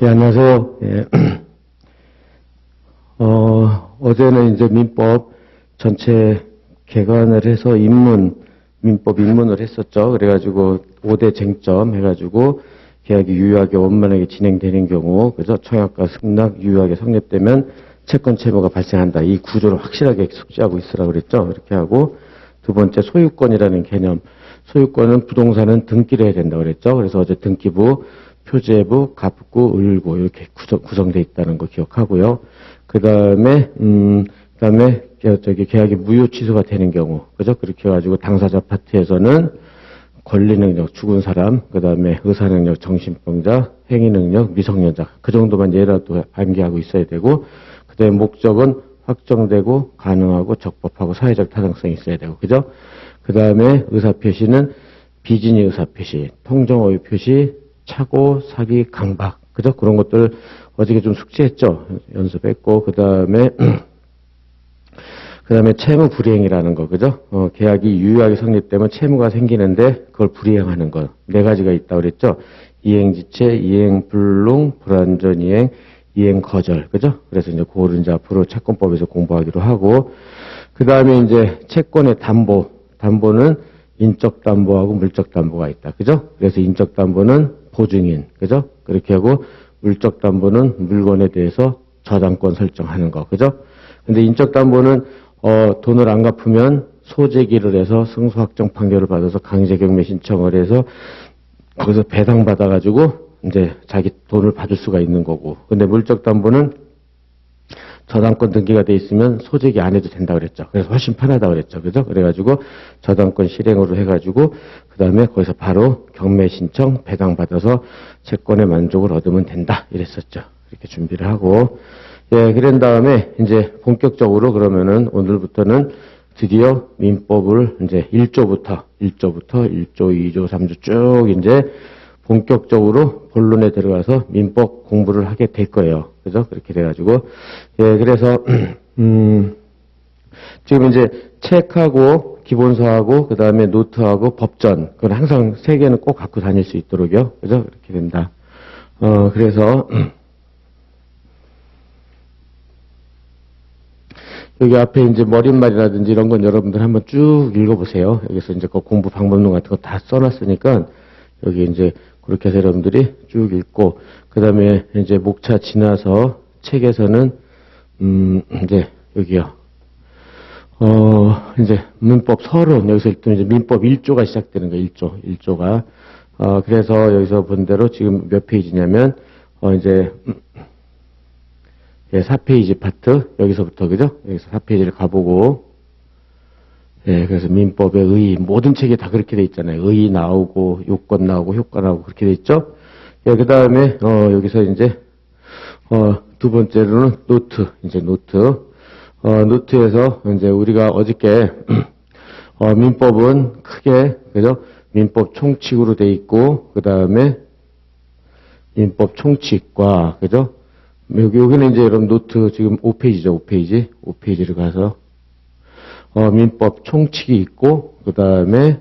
예, 안녕하세요. 예. 어제는 이제 민법 전체 개관을 해서 민법 입문을 했었죠. 그래가지고 5대 쟁점 해가지고 계약이 유효하게 원만하게 진행되는 경우, 그래서 청약과 승낙 유효하게 성립되면 채권 채무가 발생한다. 이 구조를 확실하게 숙지하고 있으라고 그랬죠. 그렇게 하고, 두 번째 소유권이라는 개념. 소유권은 부동산은 등기를 해야 된다고 그랬죠. 그래서 어제 등기부, 표제부, 갑구, 을구 이렇게 구성되어 있다는 거 기억하고요. 그다음에 계약이 무효 취소가 되는 경우, 그죠? 그렇게 해가지고 당사자 파트에서는 권리 능력, 죽은 사람, 그다음에 의사 능력, 정신병자, 행위 능력, 미성년자 그 정도만 예라도 암기하고 있어야 되고, 그다음에 목적은 확정되고 가능하고 적법하고 사회적 타당성이 있어야 되고, 그죠? 그다음에 의사 표시는 비진의 의사 표시, 통정어의 표시, 착오, 사기, 강박, 그죠? 그런 것들 어저께 좀 숙지했죠? 연습했고, 그 다음에 채무 불이행이라는 거, 그죠? 계약이 유효하게 성립되면 채무가 생기는데 그걸 불이행하는 거. 네 가지가 있다고 그랬죠? 이행지체, 이행불능, 불완전 이행, 이행거절, 그죠? 그래서 이제 그거를 이제 앞으로 채권법에서 공부하기로 하고, 그 다음에 이제 채권의 담보는 인적 담보하고 물적 담보가 있다, 그죠? 그래서 인적 담보는 보증인, 그죠? 그렇게 하고, 물적 담보는 물건에 대해서 저당권 설정하는 거, 그죠? 근데 인적 담보는 돈을 안 갚으면 소재기를 해서 승소 확정 판결을 받아서 강제 경매 신청을 해서 거기서 배상받아가지고 이제 자기 돈을 받을 수가 있는 거고. 근데 물적 담보는 저당권 등기가 돼 있으면 소재기 안 해도 된다 그랬죠. 그래서 훨씬 편하다 그랬죠. 그죠? 그래가지고 저당권 실행으로 해가지고 그 다음에 거기서 바로 경매 신청 배당받아서 채권의 만족을 얻으면 된다 이랬었죠. 이렇게 준비를 하고, 예, 그런 다음에 이제 본격적으로 그러면은 오늘부터는 드디어 민법을 이제 1조부터 1조, 2조, 3조 쭉 이제 본격적으로 본론에 들어가서 민법 공부를 하게 될 거예요. 그죠? 그렇게 돼가지고. 예, 그래서, 지금 이제 책하고, 기본서하고, 그 다음에 노트하고, 법전. 그건 항상 세 개는 꼭 갖고 다닐 수 있도록요. 그죠? 그렇게 된다. 그래서, 여기 앞에 이제 머릿말이라든지 이런 건 여러분들 한번 쭉 읽어보세요. 여기서 이제 그 공부 방법론 같은 거 다 써놨으니까, 여기 이제 그렇게 해서 여러분들이 쭉 읽고, 그 다음에 이제 목차 지나서 책에서는, 이제 여기요. 이제 민법 서론, 여기서 일단 이제 민법 1조가 시작되는 거예요. 1조가. 그래서 여기서 본 대로 지금 몇 페이지냐면, 이제, 예, 4페이지 파트, 여기서부터, 그죠? 여기서 4페이지를 가보고, 예, 그래서 민법의 의, 모든 책에 다 그렇게 돼 있잖아요. 의 나오고, 요건 나오고, 효과 나오고, 그렇게 돼 있죠? 예, 그 다음에, 여기서 이제, 두 번째로는 노트, 이제 노트. 노트에서 이제 우리가 어저께, 민법은 크게, 그죠? 민법 총칙으로 돼 있고, 그 다음에, 민법 총칙과, 그죠? 여기는 이제 여러분 노트 지금 5페이지죠, 5페이지를 가서, 민법 총칙이 있고, 그 다음에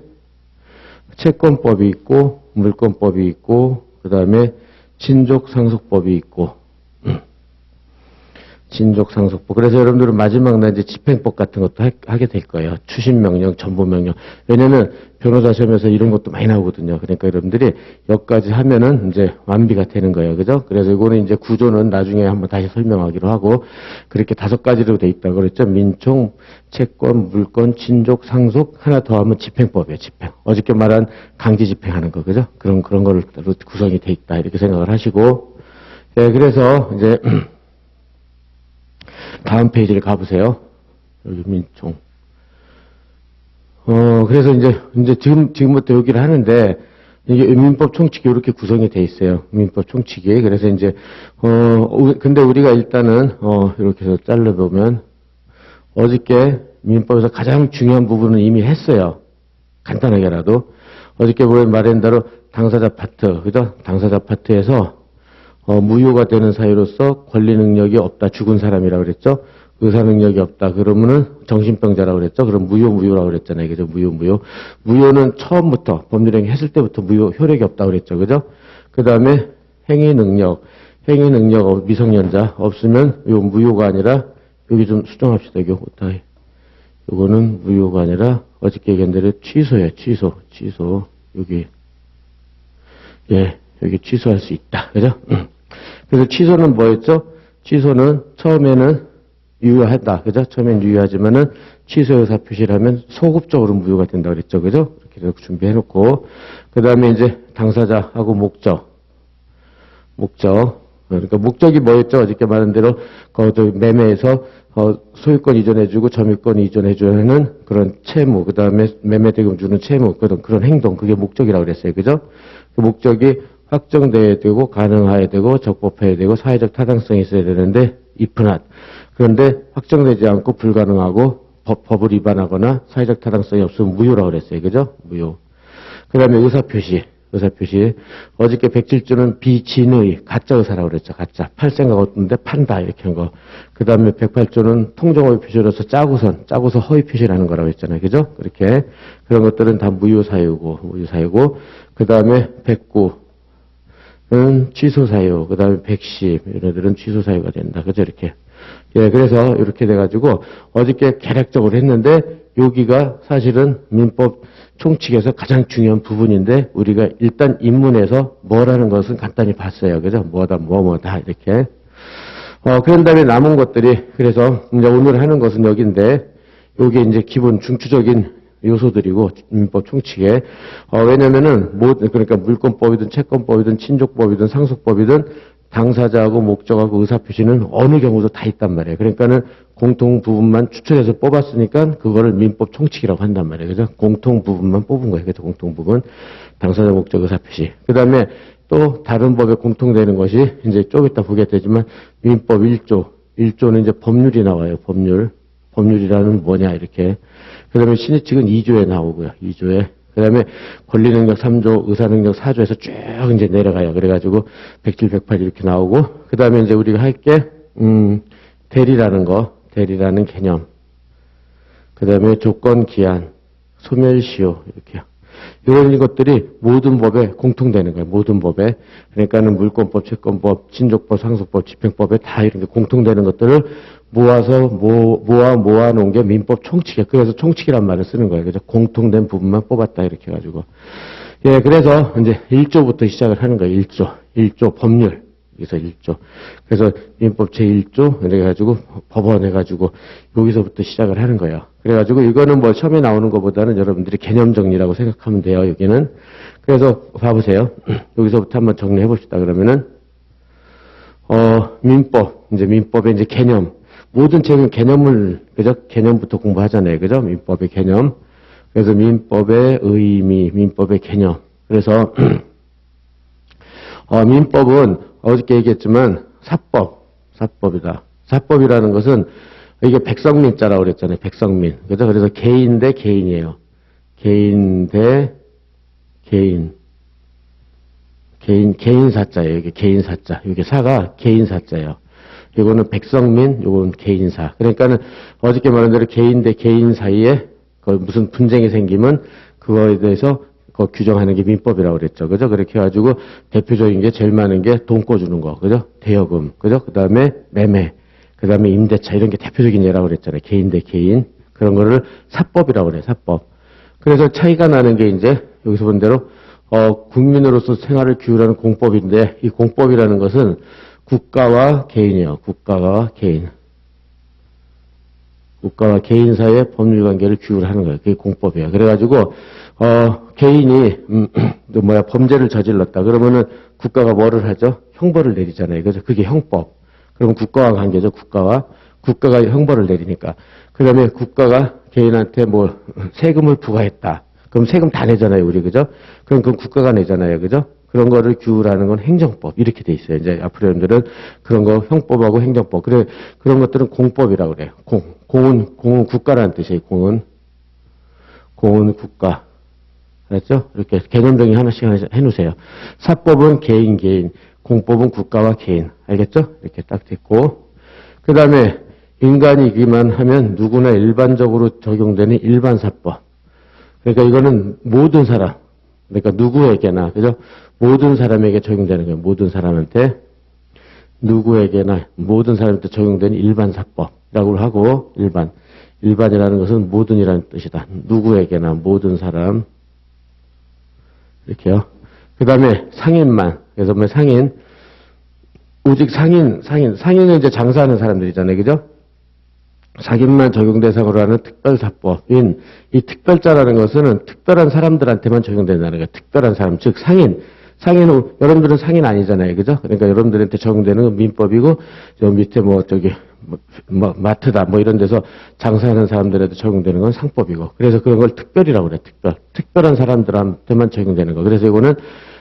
채권법이 있고, 물권법이 있고, 그 다음에 친족상속법이 있고, 친족상속법. 그래서 여러분들은 마지막 날 이제 집행법 같은 것도 하게 될 거예요. 추심명령, 전보명령. 왜냐면 변호사 시험에서 이런 것도 많이 나오거든요. 그러니까 여러분들이 여기까지 하면은 이제 완비가 되는 거예요. 그죠? 그래서 이거는 이제 구조는 나중에 한번 다시 설명하기로 하고, 그렇게 5가지로 돼 있다고 그랬죠. 민총, 채권, 물권, 친족, 상속, 하나 더 하면 집행법이에요. 집행. 어저께 말한 강제 집행하는 거. 그죠? 그런 거를 구성이 돼 있다. 이렇게 생각을 하시고. 네, 그래서 이제 다음 페이지를 가보세요. 여기 민총. 그래서 이제 지금부터 여기를 하는데, 이게 민법 총칙이 이렇게 구성이 돼 있어요. 민법 총칙이. 그래서 이제, 근데 우리가 일단은, 이렇게 해서 잘라보면, 어저께 민법에서 가장 중요한 부분은 이미 했어요. 간단하게라도. 어저께 말한 대로 당사자 파트, 그죠? 당사자 파트에서, 무효가 되는 사유로서 권리 능력이 없다. 죽은 사람이라고 그랬죠. 의사 능력이 없다. 그러면은 정신병자라고 그랬죠. 그럼 무효라고 그랬잖아요. 그죠? 무효. 무효는 처음부터 법률행위 했을 때부터 무효 효력이 없다고 그랬죠. 그죠? 그 다음에 행위 능력. 행위 능력 미성년자 없으면 요 무효가 아니라 여기 좀 수정합시다. 요거는 무효가 아니라 어저께 얘기한 대로 취소예요. 취소. 여기 여기 취소할 수 있다. 그죠? 그래서 취소는 뭐였죠? 취소는 처음에는 유효하다. 그죠? 처음엔 유효하지만은 취소 의사 표시를 하면 소급적으로 무효가 된다고 그랬죠. 그죠? 이렇게 준비해 놓고 그 다음에 이제 당사자하고 목적. 그러니까 목적이 뭐였죠? 어저께 말한 대로 그 매매에서 소유권 이전해주고 점유권 이전해주는 그런 채무, 그 다음에 매매대금 주는 채무, 그런 행동, 그게 목적이라고 그랬어요. 그죠? 그 목적이 확정돼야 되고 가능해야 되고 적법해야 되고 사회적 타당성이 있어야 되는데 if not. 그런데 확정되지 않고 불가능하고 법을 위반하거나 사회적 타당성이 없으면 무효라고 그랬어요. 그죠? 무효. 그 다음에 의사표시. 어저께 107조는 비진의, 가짜 의사라고 그랬죠. 가짜. 팔 생각 없는데 판다. 이렇게 한 거. 그 다음에 108조는 통정허위 표시로서 짜고서 허위 표시를 하는 거라고 했잖아요. 그죠? 그렇게. 그런 것들은 다 무효사유고. 그 다음에 109는 취소사유. 그 다음에 110. 이런 취소사유가 된다. 그죠? 이렇게. 그래서 이렇게 돼가지고 어저께 개략적으로 했는데 여기가 사실은 민법 총칙에서 가장 중요한 부분인데 우리가 일단 입문에서 뭐라는 것은 간단히 봤어요. 그죠? 뭐다 이렇게. 그런 다음에 남은 것들이 그래서 이제 오늘 하는 것은 여기인데 요게 이제 기본 중추적인 요소들이고 민법 총칙에 왜냐면은 그러니까 물권법이든 채권법이든 친족법이든 상속법이든 당사자하고 목적하고 의사표시는 어느 경우도 다 있단 말이에요. 그러니까는 공통 부분만 추천해서 뽑았으니까 그거를 민법 총칙이라고 한단 말이에요. 그죠? 공통 부분만 뽑은 거예요. 그래서 공통 부분, 당사자 목적 의사표시. 그 다음에 또 다른 법에 공통되는 것이 이제 좀 이따 보게 되지만 민법 1조는 이제 법률이 나와요. 법률이라는 뭐냐 이렇게. 그 다음에 신의칙은 2조에 나오고요. 2조에. 그 다음에 권리능력 3조, 의사능력 4조에서 쭉 이제 내려가요. 그래가지고 107, 108 이렇게 나오고, 그 다음에 이제 우리가 할 게, 대리라는 개념. 그 다음에 조건, 기한, 소멸시효, 이렇게요. 이런 것들이 모든 법에 공통되는 거예요. 모든 법에. 그러니까는 물권법, 채권법, 친족법, 상속법, 집행법에 다 이런 게 공통되는 것들을 모아놓은 게 민법 총칙이에요. 그래서 총칙이란 말을 쓰는 거예요. 그래서 공통된 부분만 뽑았다 이렇게 해가지고. 그래서 이제 1조부터 시작을 하는 거예요. 1조 법률. 여기서 1조. 그래서 민법 제1조 이래가지고 법원 해가지고 여기서부터 시작을 하는 거예요. 그래가지고 이거는 뭐 시험에 나오는 것보다는 여러분들이 개념 정리라고 생각하면 돼요. 여기는. 그래서 봐보세요. 여기서부터 한번 정리해 봅시다. 그러면은 민법의 이제 개념. 모든 책은 개념을, 그죠? 개념부터 공부하잖아요. 그죠? 민법의 개념. 그래서 민법의 의미, 민법의 개념. 그래서, 민법은 어저께 얘기했지만 사법이다. 사법이라는 것은 이게 백성민자라고 그랬잖아요. 백성민. 그죠? 그래서 개인 대 개인이에요. 개인 대 개인. 개인 사자예요. 이게 개인 사자. 이게 사가 개인 사자예요. 이거는 백성민, 요건 개인사. 그러니까는 어저께 말한 대로 개인 대 개인 사이에 무슨 분쟁이 생기면 그거에 대해서 규정하는 게 민법이라고 그랬죠. 그죠? 그렇게 해가지고 대표적인 게 제일 많은 게 돈 꿔주는 거. 그죠? 대여금. 그죠? 그 다음에 매매. 그 다음에 임대차. 이런 게 대표적인 예라고 그랬잖아요. 개인 대 개인. 그런 거를 사법이라고 그래요. 사법. 그래서 차이가 나는 게 이제 여기서 본 대로 국민으로서 생활을 규율하는 공법인데 이 공법이라는 것은 국가와 개인이에요. 국가와 개인 사이의 법률 관계를 규율하는 거예요. 그게 공법이에요. 그래가지고 개인이 범죄를 저질렀다. 그러면은 국가가 뭐를 하죠? 형벌을 내리잖아요. 그래서 그게 형법. 그러면 국가와 관계죠. 국가가 형벌을 내리니까. 그다음에 국가가 개인한테 세금을 부과했다. 그럼 세금 다 내잖아요, 우리. 그죠? 그럼 국가가 내잖아요. 그죠? 그런 거를 규율하는 건 행정법. 이렇게 돼 있어요. 이제 앞으로 여러분들은 그런 거 형법하고 행정법. 그런 것들은 공법이라고 그래요. 공은 국가라는 뜻이에요. 공은 국가. 알았죠? 이렇게 개념 정리 하나씩 해놓으세요. 사법은 개인, 공법은 국가와 개인. 알겠죠? 이렇게 딱 됐고. 그 다음에 인간이기만 하면 누구나 일반적으로 적용되는 일반사법. 그러니까 이거는 모든 사람, 그러니까 누구에게나, 그죠? 모든 사람에게 적용되는 거예요. 모든 사람한테. 누구에게나 모든 사람한테 적용되는 일반사법이라고 하고, 일반이라는 것은 모든이라는 뜻이다. 누구에게나 모든 사람 이렇게요. 그 다음에 상인만. 그래서 뭐 상인, 오직 상인은 이제 장사하는 사람들이잖아요. 그죠? 상인만 적용 대상으로 하는 특별사법인 이 특별자라는 것은 특별한 사람들한테만 적용된다는 거예요. 특별한 사람, 즉 상인은 여러분들은 상인 아니잖아요. 그죠? 그러니까 여러분들한테 적용되는 건 민법이고, 저 밑에 마트다 이런 데서 장사하는 사람들에도 적용되는 건 상법이고, 그래서 그런 걸 특별이라고 그래요. 특별한 사람들한테만 적용되는 거. 그래서 이거는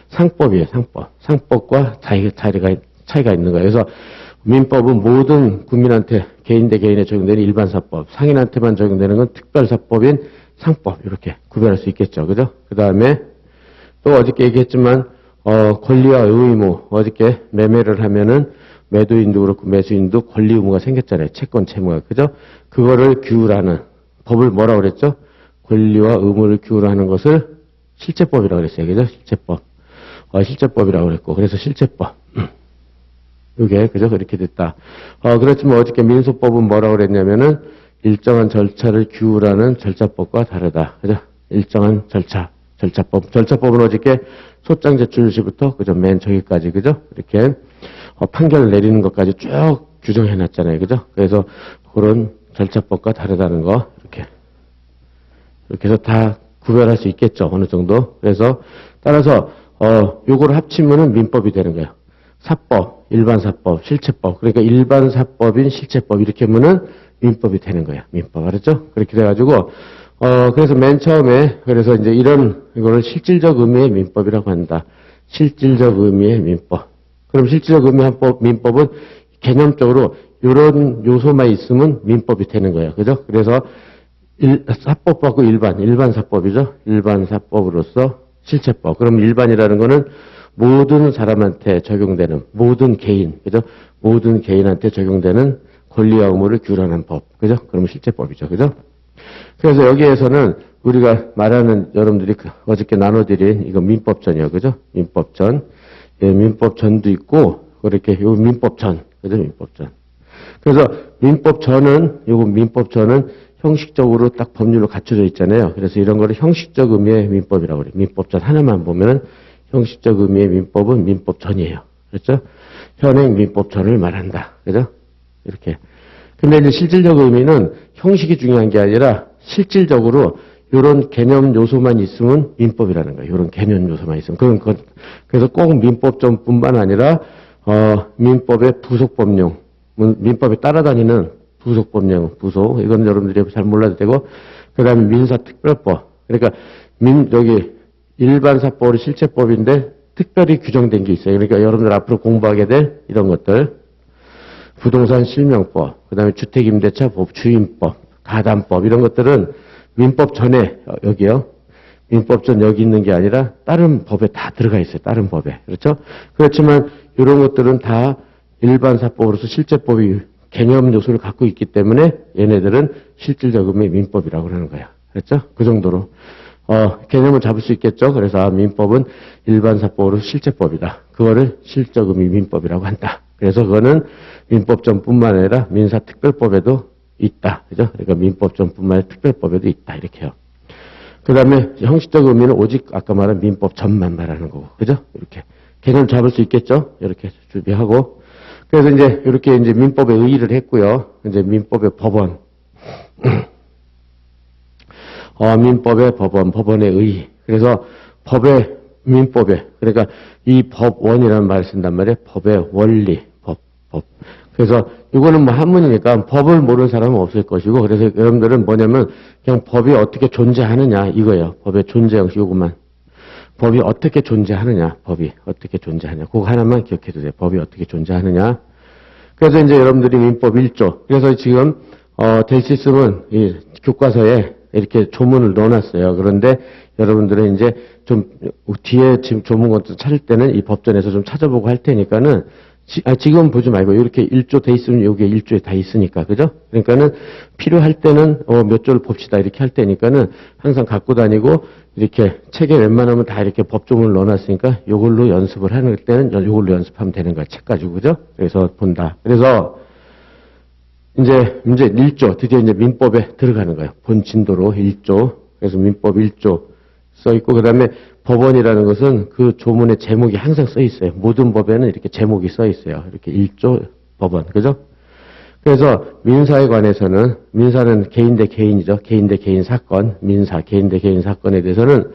상법이에요. 상법과 차이가 있는 거예요. 그래서 민법은 모든 국민한테 개인 대 개인에 적용되는 일반사법, 상인한테만 적용되는 건 특별사법인 상법, 이렇게 구별할 수 있겠죠. 그죠? 그 다음에 또 어저께 얘기했지만 권리와 의무, 어저께 매매를 하면은 매도인도 그렇고 매수인도 권리 의무가 생겼잖아요. 채권 채무가. 그죠? 그거를 규율하는 법을 뭐라고 그랬죠? 권리와 의무를 규율하는 것을 실제법이라고 그랬어요. 그죠? 실제법. 실제법이라고 그랬고, 그래서 실제법. 이게, 그죠? 그렇게 됐다. 그렇지만 어저께 민소법은 뭐라고 그랬냐면은 일정한 절차를 규율하는 절차법과 다르다. 그죠? 일정한 절차법. 절차법은 어저께 소장 제출 시부터, 그죠? 맨 저기까지, 그죠? 이렇게, 판결을 내리는 것까지 쭉 규정해 놨잖아요. 그죠? 그래서 그런 절차법과 다르다는 거, 이렇게 해서 다 구별할 수 있겠죠. 어느 정도. 그래서, 따라서, 요거를 합치면은 민법이 되는 거예요. 사법, 일반사법, 실체법. 그러니까 일반사법인 실체법. 이렇게 하면은 민법이 되는 거예요. 민법. 알았죠? 그렇게 돼가지고, 그래서 맨 처음에, 그래서 이제 이거를 실질적 의미의 민법이라고 한다. 실질적 의미의 민법. 그럼 실질적 의미의 민법은 개념적으로 이런 요소만 있으면 민법이 되는 거예요. 그죠? 그래서 사법 받고 일반사법이죠. 일반사법으로서 실체법. 그럼 일반이라는 거는 모든 사람한테 적용되는, 모든 개인, 그죠? 모든 개인한테 적용되는 권리와 의무를 규율하는 법. 그죠? 그러면 실체법이죠. 그죠? 그래서 여기에서는 우리가 말하는 여러분들이 어저께 나눠드린 이거 민법전이요. 그죠? 민법전. 예, 민법전도 있고, 그렇게, 요 민법전. 그죠? 민법전. 그래서 민법전은 형식적으로 딱 법률로 갖춰져 있잖아요. 그래서 이런 거를 형식적 의미의 민법이라고 그래요. 민법전 하나만 보면은 형식적 의미의 민법은 민법전이에요. 그렇죠? 현행 민법전을 말한다. 그죠? 이렇게. 근데 이제 실질적 의미는 형식이 중요한 게 아니라 실질적으로 이런 개념 요소만 있으면 민법이라는 거예요. 이런 개념 요소만 있으면. 그래서 꼭 민법전뿐만 아니라, 민법의 부속법령, 민법에 따라다니는 부속법령, 이건 여러분들이 잘 몰라도 되고, 그 다음에 민사특별법. 그러니까, 여기, 일반사법으로 실체법인데, 특별히 규정된 게 있어요. 그러니까 여러분들 앞으로 공부하게 될 이런 것들. 부동산 실명법, 그 다음에 주택임대차법, 주임법, 가담법, 이런 것들은 민법 전에, 여기요. 민법 전 여기 있는 게 아니라 다른 법에 다 들어가 있어요. 다른 법에. 그렇죠? 그렇지만 이런 것들은 다 일반사법으로서 실제법이 개념 요소를 갖고 있기 때문에 얘네들은 실질적 의미의 민법이라고 하는 거야. 그렇죠? 그 정도로. 개념을 잡을 수 있겠죠? 그래서 민법은 일반사법으로 실제법이다. 그거를 실적 의미 민법이라고 한다. 그래서 그거는 민법전뿐만 아니라 민사특별법에도 있다. 그죠? 그러니까 민법전뿐만 아니라 특별법에도 있다. 이렇게요. 그 다음에 형식적 의미는 오직 아까 말한 민법전만 말하는 거고. 그죠? 이렇게. 개념 잡을 수 있겠죠? 이렇게 준비하고. 그래서 이렇게 민법에 의의를 했고요. 이제 민법의 법원. 민법의 법원의 의의. 그래서 민법에. 그러니까 이 법원이라는 말을 쓴단 말이에요. 법의 원리, 법. 그래서 이거는 뭐 한문이니까 법을 모르는 사람은 없을 것이고, 그래서 여러분들은 뭐냐면 그냥 법이 어떻게 존재하느냐 이거예요. 법의 존재 형식 요것만. 법이 어떻게 존재하느냐. 그거 하나만 기억해 두세요. 법이 어떻게 존재하느냐. 그래서 여러분들이 민법 1조. 그래서 지금 될 수 있으면 이 교과서에 이렇게 조문을 넣어놨어요. 그런데 여러분들은 좀 뒤에 지금 조문 것도 찾을 때는 이 법전에서 좀 찾아보고 할 테니까는 지금 보지 말고 이렇게 1조 돼 있으면 여기에 1조에 다 있으니까 그죠? 그러니까는 필요할 때는 몇 조를 봅시다 이렇게 할 때니까는 항상 갖고 다니고 이렇게 책에 웬만하면 다 이렇게 법조문을 넣어놨으니까 요걸로 연습을 하는 때는 요걸로 연습하면 되는 거야 책 가지고 그죠? 그래서 본다. 그래서 이제 문제 1조 드디어 이제 민법에 들어가는 거예요. 본 진도로 1조. 그래서 민법 1조 써 있고 그다음에 법원이라는 것은 그 조문의 제목이 항상 써 있어요. 모든 법에는 이렇게 제목이 써 있어요. 이렇게 1조 법원. 그죠? 그래서 민사에 관해서는 민사는 개인 대 개인이죠. 개인 대 개인 사건, 민사 개인 대 개인 사건에 대해서는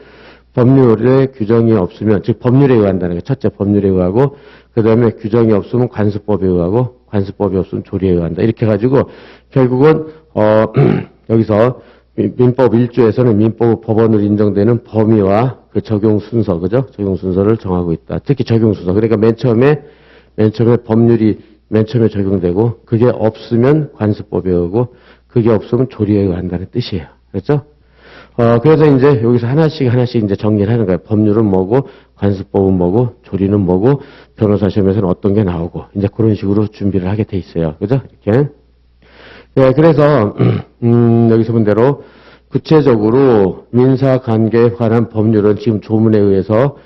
법률에 규정이 없으면 즉 법률에 의한다는 게 첫째 법률에 의하고 그다음에 규정이 없으면 관습법에 의하고 관습법이 없으면 조리에 의한다. 이렇게 가지고 결국은 여기서 민법 1조에서는 민법 법원으로 인정되는 범위와 그 적용 순서, 그죠? 적용 순서를 정하고 있다. 특히 적용 순서. 그러니까 맨 처음에 법률이 맨 처음에 적용되고 그게 없으면 관습법에 의하고 그게 없으면 조리에 의한다는 뜻이에요. 그렇죠? 그래서 이제 여기서 하나씩 이제 정리를 하는 거예요. 법률은 뭐고, 관습법은 뭐고, 조리는 뭐고, 변호사 시험에서는 어떤 게 나오고, 이제 그런 식으로 준비를 하게 돼 있어요. 그죠? 이렇게. 네, 그래서, 여기서 본 대로, 구체적으로 민사 관계에 관한 법률은 지금 조문에 의해서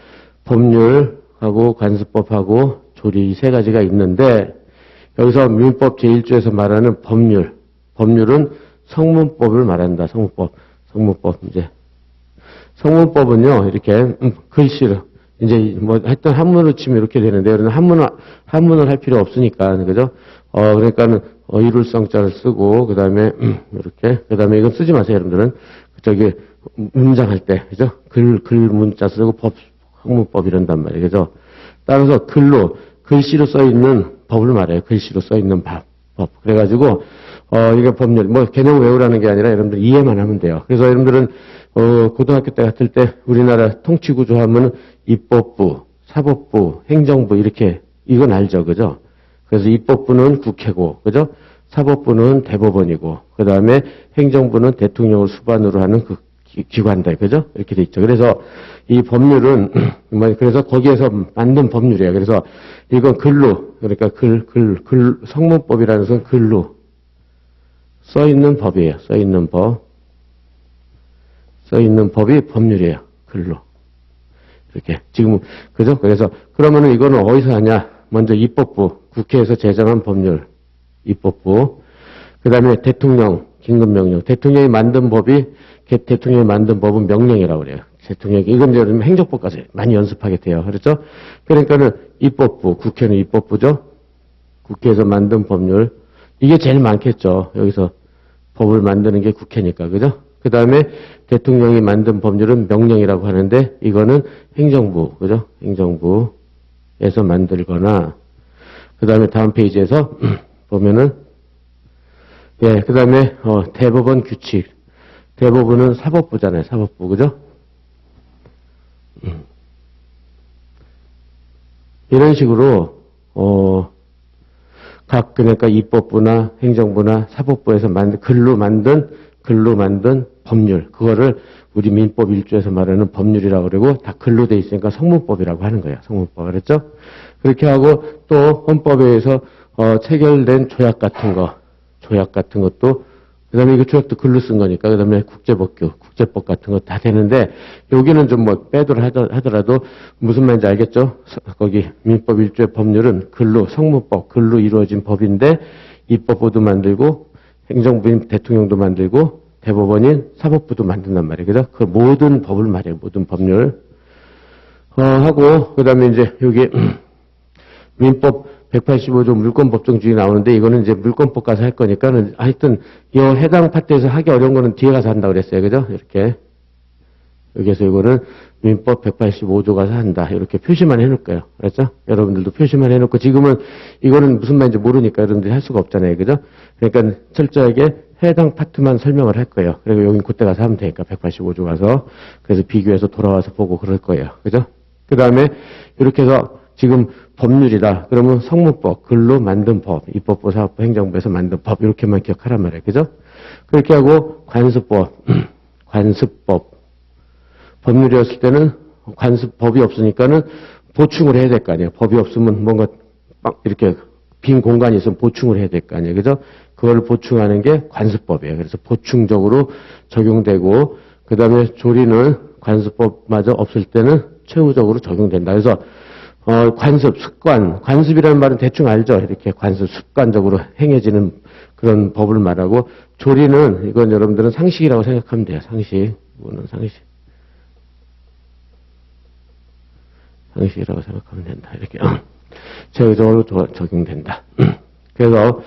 법률하고 관습법하고 조리 세 가지가 있는데, 여기서 민법 제1조에서 말하는 법률은 성문법을 말한다. 성문법 이제 성문법은요 이렇게 글씨로 이제 뭐 하여튼 한문으로 치면 이렇게 되는데 그러나 한문을 할 필요 없으니까 그죠? 그러니까는 이룰성자를 쓰고 그다음에 이렇게 그다음에 이건 쓰지 마세요 여러분들은 저기 문장할 때 그죠? 글 문자 쓰고 성문법 이런단 말이에요. 그죠? 따라서 글씨로 써 있는 법을 말해요. 글씨로 써 있는 법. 그래가지고 이게 법률, 뭐, 개념 외우라는 게 아니라 여러분들 이해만 하면 돼요. 그래서 여러분들은, 고등학교 때 같을 때 우리나라 통치구조 하면은 입법부, 사법부, 행정부 이렇게, 이건 알죠. 그죠? 그래서 입법부는 국회고, 그죠? 사법부는 대법원이고, 그 다음에 행정부는 대통령을 수반으로 하는 그 기관들, 그죠? 이렇게 돼 있죠. 그래서 이 법률은, 그래서 거기에서 만든 법률이에요. 그래서 이건 글로, 그러니까 성문법이라는 것은 글로, 써 있는 법이에요. 써 있는 법이 법률이에요. 글로. 이렇게. 지금, 그죠? 그래서, 그러면은 이거는 어디서 하냐? 먼저 입법부, 국회에서 제정한 법률, 입법부. 그 다음에 대통령, 긴급명령. 대통령이 만든 법은 명령이라고 그래요. 이건 이제 행정법 가서 많이 연습하게 돼요. 그렇죠? 그러니까는 입법부, 국회는 입법부죠? 국회에서 만든 법률. 이게 제일 많겠죠. 여기서 법을 만드는 게 국회니까. 그죠? 그 다음에 대통령이 만든 법률은 명령이라고 하는데 이거는 행정부. 그죠? 행정부에서 만들거나 그 다음에 다음 페이지에서 보면은 예, 그 다음에 대법원 규칙. 대법원은 사법부잖아요. 사법부. 그죠? 이런 식으로 그러니까 입법부나 행정부나 사법부에서 글로 만든 법률, 그거를 우리 민법 1조에서 말하는 법률이라고 그러고 다 글로 돼 있으니까 성문법이라고 하는 거예요. 성문법. 그랬죠? 그렇게 하고 또 헌법에 의해서 체결된 조약 같은 것도 그다음에 이거 조약도 글로 쓴 거니까 그다음에 국제법 같은 거 다 되는데 여기는 좀 뭐 빼돌 하더라도 무슨 말인지 알겠죠? 거기 민법 1조의 법률은 성문법, 글로 이루어진 법인데 입법부도 만들고 행정부인 대통령도 만들고 대법원인 사법부도 만든단 말이에요. 그죠? 그 모든 법을 말해요. 모든 법률. 하고 그다음에 이제 여기 민법 185조 물권법정주의 나오는데 이거는 이제 물권법 가서 할 거니까 하여튼 이 해당 파트에서 하기 어려운 거는 뒤에 가서 한다고 그랬어요. 그죠? 이렇게. 여기서 이거는 민법 185조 가서 한다. 이렇게 표시만 해놓을 거예요. 그렇죠? 여러분들도 표시만 해놓고 지금은 이거는 무슨 말인지 모르니까 여러분들이 할 수가 없잖아요. 그죠? 그러니까 철저하게 해당 파트만 설명을 할 거예요. 그리고 여긴 그때 가서 하면 되니까 185조 가서 그래서 비교해서 돌아와서 보고 그럴 거예요. 그죠? 그 다음에 이렇게 해서 지금 법률이다. 그러면 성문법, 글로 만든 법, 입법부, 사법부, 행정부에서 만든 법 이렇게만 기억하란 말이에요. 그죠? 그렇게 하고 관습법. 법률이었을 때는 관습법이 없으니까는 보충을 해야 될 거 아니에요. 법이 없으면 뭔가 이렇게 빈 공간이 있으면 보충을 해야 될 거 아니에요. 그죠? 그걸 보충하는 게 관습법이에요. 그래서 보충적으로 적용되고, 그 다음에 조리는 관습법마저 없을 때는 최후적으로 적용된다. 그래서, 관습, 습관, 관습이라는 말은 대충 알죠? 이렇게 관습, 습관적으로 행해지는 그런 법을 말하고, 조리는 이건 여러분들은 상식이라고 생각하면 돼요. 상식. 이거는 상식. 상식이라고 생각하면 된다. 이렇게. 최후적으로 적용된다. 그래서,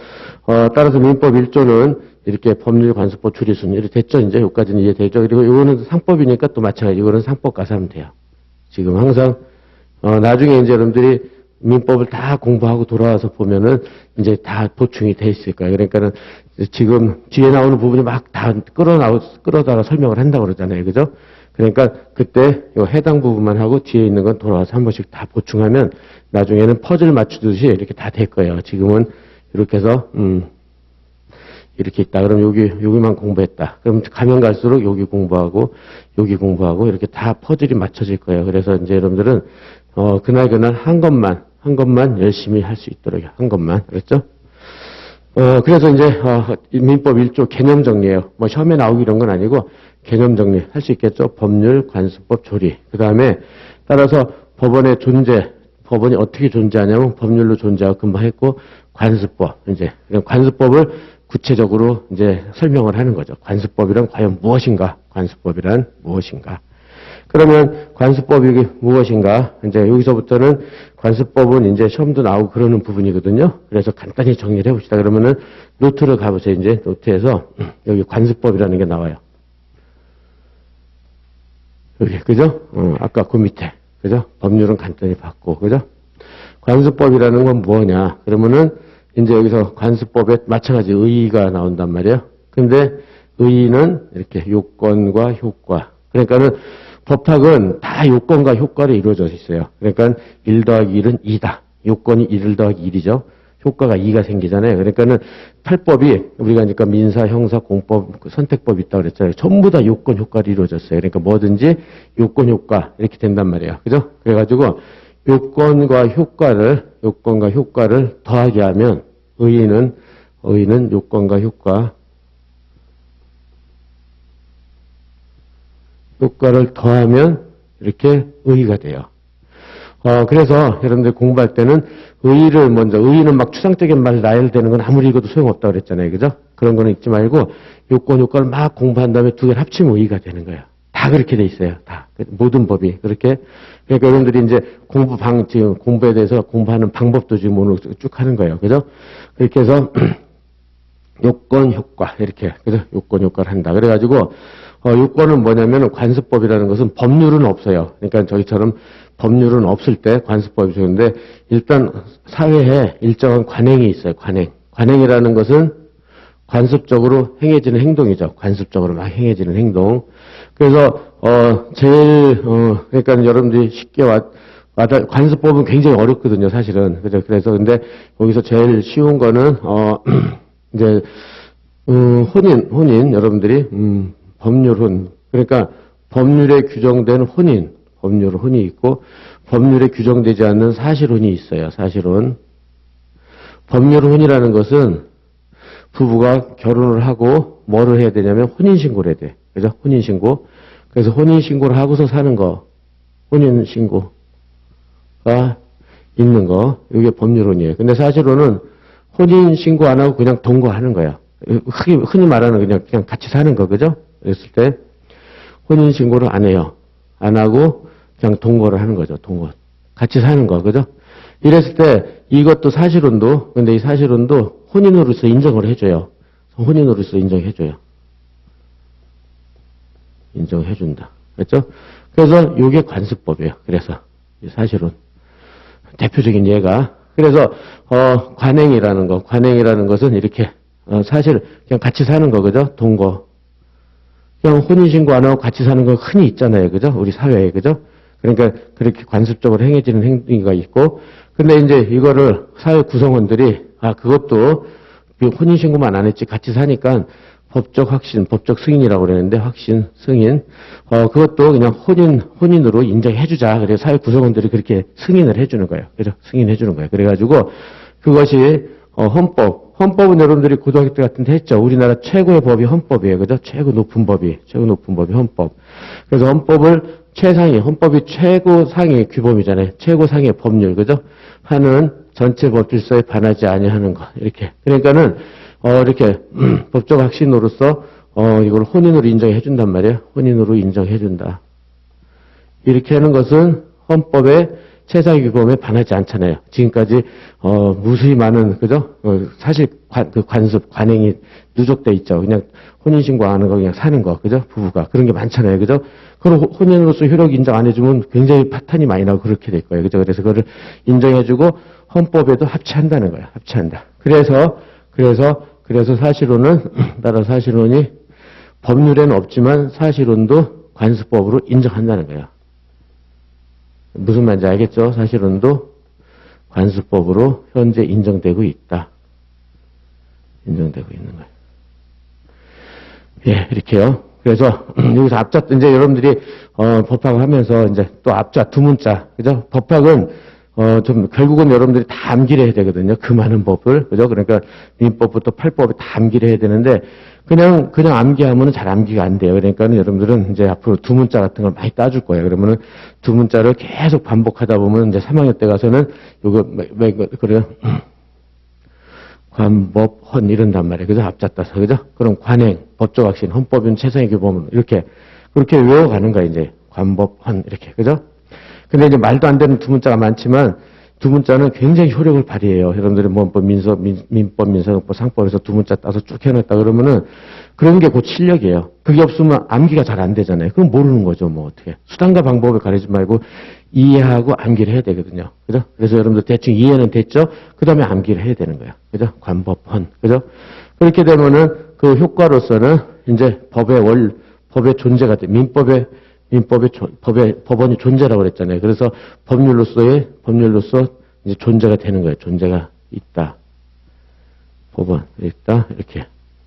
따라서 민법 1조는 이렇게 법률, 관습법, 조리순, 이렇게 됐죠? 이제 여기까지는 이해되죠? 그리고 이거는 상법이니까 또 마찬가지. 이거는 상법 가서 하면 돼요. 지금 항상, 나중에 이제 여러분들이 민법을 다 공부하고 돌아와서 보면은 이제 다 보충이 돼 있을 거예요. 그러니까는 지금 뒤에 나오는 부분이 막 다 끌어다가 설명을 한다고 그러잖아요. 그죠? 그러니까 그때 요 해당 부분만 하고 뒤에 있는 건 돌아와서 한 번씩 다 보충하면 나중에는 퍼즐 맞추듯이 이렇게 다 될 거예요. 지금은 이렇게 해서, 이렇게 있다. 그럼 여기만 공부했다. 그럼 가면 갈수록 여기 공부하고 이렇게 다 퍼즐이 맞춰질 거예요. 그래서 이제 여러분들은, 그날 한 것만 열심히 할 수 있도록 한 것만. 그랬죠? 그래서 이제, 민법 1조 개념 정리예요. 뭐 시험에 나오기 이런 건 아니고 개념 정리 할 수 있겠죠? 법률, 관습법, 조리. 그 다음에 따라서 법원의 존재, 법원이 어떻게 존재하냐면 법률로 존재하고 금방 했고 관습법, 이제 관습법을 구체적으로 이제 설명을 하는 거죠. 관습법이란 과연 무엇인가? 관습법이란 무엇인가? 그러면 관습법이 무엇인가? 이제 여기서부터는 관습법은 이제 시험도 나오고 그러는 부분이거든요. 그래서 간단히 정리를 해봅시다. 그러면은 노트를 가보세요. 이제 노트에서 여기 관습법이라는 게 나와요. 여기, 그죠? 아까 그 밑에. 그죠? 법률은 간단히 봤고, 그죠? 관습법이라는 건 뭐냐? 그러면은 이제 여기서 관습법에 마찬가지 의의가 나온단 말이에요. 근데 의의는 이렇게 요건과 효과. 그러니까는 법학은 다 요건과 효과로 이루어져 있어요. 그러니까 1 더하기 1은 2다. 요건이 1 더하기 1이죠. 효과가 2가 생기잖아요. 그러니까는 팔법이 우리가 그러니까 민사, 형사, 공법, 선택법 있다고 그랬잖아요. 전부 다 요건, 효과로 이루어졌어요. 그러니까 뭐든지 요건, 효과 이렇게 된단 말이에요. 그죠? 그래가지고 요건과 효과를 더하게 하면 의의는 요건과 효과를 더하면 이렇게 의의가 돼요. 그래서 여러분들 공부할 때는 의의는 막 추상적인 말 나열되는 건 아무리 읽어도 소용없다고 그랬잖아요. 그죠? 그런 거는 읽지 말고 요건, 효과를 막 공부한 다음에 두 개를 합치면 의의가 되는 거예요. 다 그렇게 돼 있어요. 다. 모든 법이. 그렇게. 그러니까 여러분들이 이제 지금 공부에 대해서 공부하는 방법도 지금 오늘 쭉 하는 거예요. 그죠? 그렇게 해서 요건, 효과. 이렇게. 그죠? 요건, 효과를 한다. 그래가지고, 요건은 뭐냐면 관습법이라는 것은 법률은 없어요. 그러니까 저희처럼 법률은 없을 때 관습법이 좋은데 일단 사회에 일정한 관행이 있어요. 관행이라는 것은 관습적으로 행해지는 행동이죠. 관습적으로 막 행해지는 행동. 그래서 그러니까 여러분들이 쉽게 관습법은 굉장히 어렵거든요, 사실은. 그죠? 그래서 근데 여기서 제일 쉬운 거는 이제 혼인 여러분들이 법률혼. 그러니까 법률에 규정된 법률혼이 있고 법률에 규정되지 않는 사실혼이 있어요. 사실혼. 법률혼이라는 것은 부부가 결혼을 하고 뭐를 해야 되냐면 혼인신고를 해야 돼. 그죠? 혼인신고. 그래서 혼인신고를 하고서 사는 거. 혼인신고가 있는 거. 이게 법률혼이에요. 근데 사실혼은 혼인신고 안 하고 그냥 동거하는 거야. 흔히 말하는 그냥 같이 사는 거. 그죠? 그랬을 때 혼인신고를 안 해요. 안 하고 그냥 동거를 하는 거죠. 동거. 같이 사는 거. 그죠? 이랬을 때 이것도 사실혼도 근데 이 사실혼도 혼인으로서 인정을 해줘요. 혼인으로서 인정해줘요. 인정해준다. 그렇죠? 그래서 이게 관습법이에요. 그래서 사실혼. 대표적인 예가. 그래서 관행이라는 것은 이렇게 사실 그냥 같이 사는 거. 그죠? 동거. 그냥 혼인신고 안 하고 같이 사는 거 흔히 있잖아요. 그죠? 우리 사회에. 그죠? 그러니까 그렇게 관습적으로 행해지는 행위가 있고, 근데 이제 이거를 사회 구성원들이, 그것도 혼인신고만 안 했지 같이 사니까 법적 확신, 법적 승인이라고 그러는데, 확신, 승인. 그것도 그냥 혼인으로 인정해주자. 그래서 사회 구성원들이 그렇게 승인을 해주는 거예요. 그죠? 승인해주는 거예요. 그래가지고, 그것이, 헌법은 여러분들이 고등학교 때 같은 데 했죠. 우리나라 최고의 법이 헌법이에요. 그죠? 최고 높은 법이 헌법. 그래서 헌법이 최고상의 규범이잖아요. 최고상의 법률, 그죠? 하는 전체 법 질서에 반하지 아니하는 것. 이렇게. 그러니까는, 이렇게, 법적 확신으로서, 이걸 혼인으로 인정해준단 말이에요. 혼인으로 인정해준다. 이렇게 하는 것은 헌법의 최상의 규범에 반하지 않잖아요. 지금까지, 무수히 많은, 그죠? 사실, 관행이 누적돼 있죠. 그냥 혼인신고 안 하는 거, 그냥 사는 거, 그죠? 부부가. 그런 게 많잖아요. 그죠? 그럼 혼인으로서 효력 인정 안 해주면 굉장히 파탄이 많이 나고 그렇게 될 거예요. 그죠? 그래서 그거를 인정해주고 헌법에도 합치한다는 거예요. 합치한다. 그래서 사실론은, 따라 사실론이 법률에는 없지만 사실론도 관습법으로 인정한다는 거예요. 무슨 말인지 알겠죠? 사실론도 관습법으로 현재 인정되고 있다. 인정되고 있는 거예요. 예, 이렇게요. 그래서 여기서 앞자, 이제 여러분들이 법학을 하면서 이제 또 앞자 두 문자, 그죠? 법학은 좀 결국은 여러분들이 다 암기를 해야 되거든요. 그 많은 법을, 그죠? 그러니까 민법부터 팔법을 다 암기를 해야 되는데 그냥 암기하면은 잘 암기가 안 돼요. 그러니까는 여러분들은 이제 앞으로 두 문자 같은 걸 많이 따줄 거예요. 그러면은 두 문자를 계속 반복하다 보면 이제 3학년 때 가서는 요거 그래요. 관법, 헌 이런단 말이에요. 그죠? 앞자 따서, 그죠? 그럼 관행, 법적 확신, 헌법인 최상의 규범은 이렇게 그렇게 외워가는 거예요. 이제 관법, 헌 이렇게, 그죠? 근데 이제 말도 안 되는 두 문자가 많지만 두 문자는 굉장히 효력을 발휘해요. 여러분들이 문법, 민법, 민사법, 상법에서 두 문자 따서 쭉 해놨다 그러면은 그런 게 곧 실력이에요. 그게 없으면 암기가 잘 안 되잖아요. 그럼 모르는 거죠. 뭐 어떻게. 수단과 방법을 가리지 말고 이해하고 암기를 해야 되거든요. 그죠? 그래서 여러분들 대충 이해는 됐죠? 그 다음에 암기를 해야 되는 거예요. 그죠? 관법, 헌. 그죠? 그렇게 되면은 그 효과로서는 이제 법의 존재가 돼. 법원이 존재라고 그랬잖아요. 그래서 법률로서 이제 존재가 되는 거예요. 존재가 있다. 법원, 있다. 이렇게.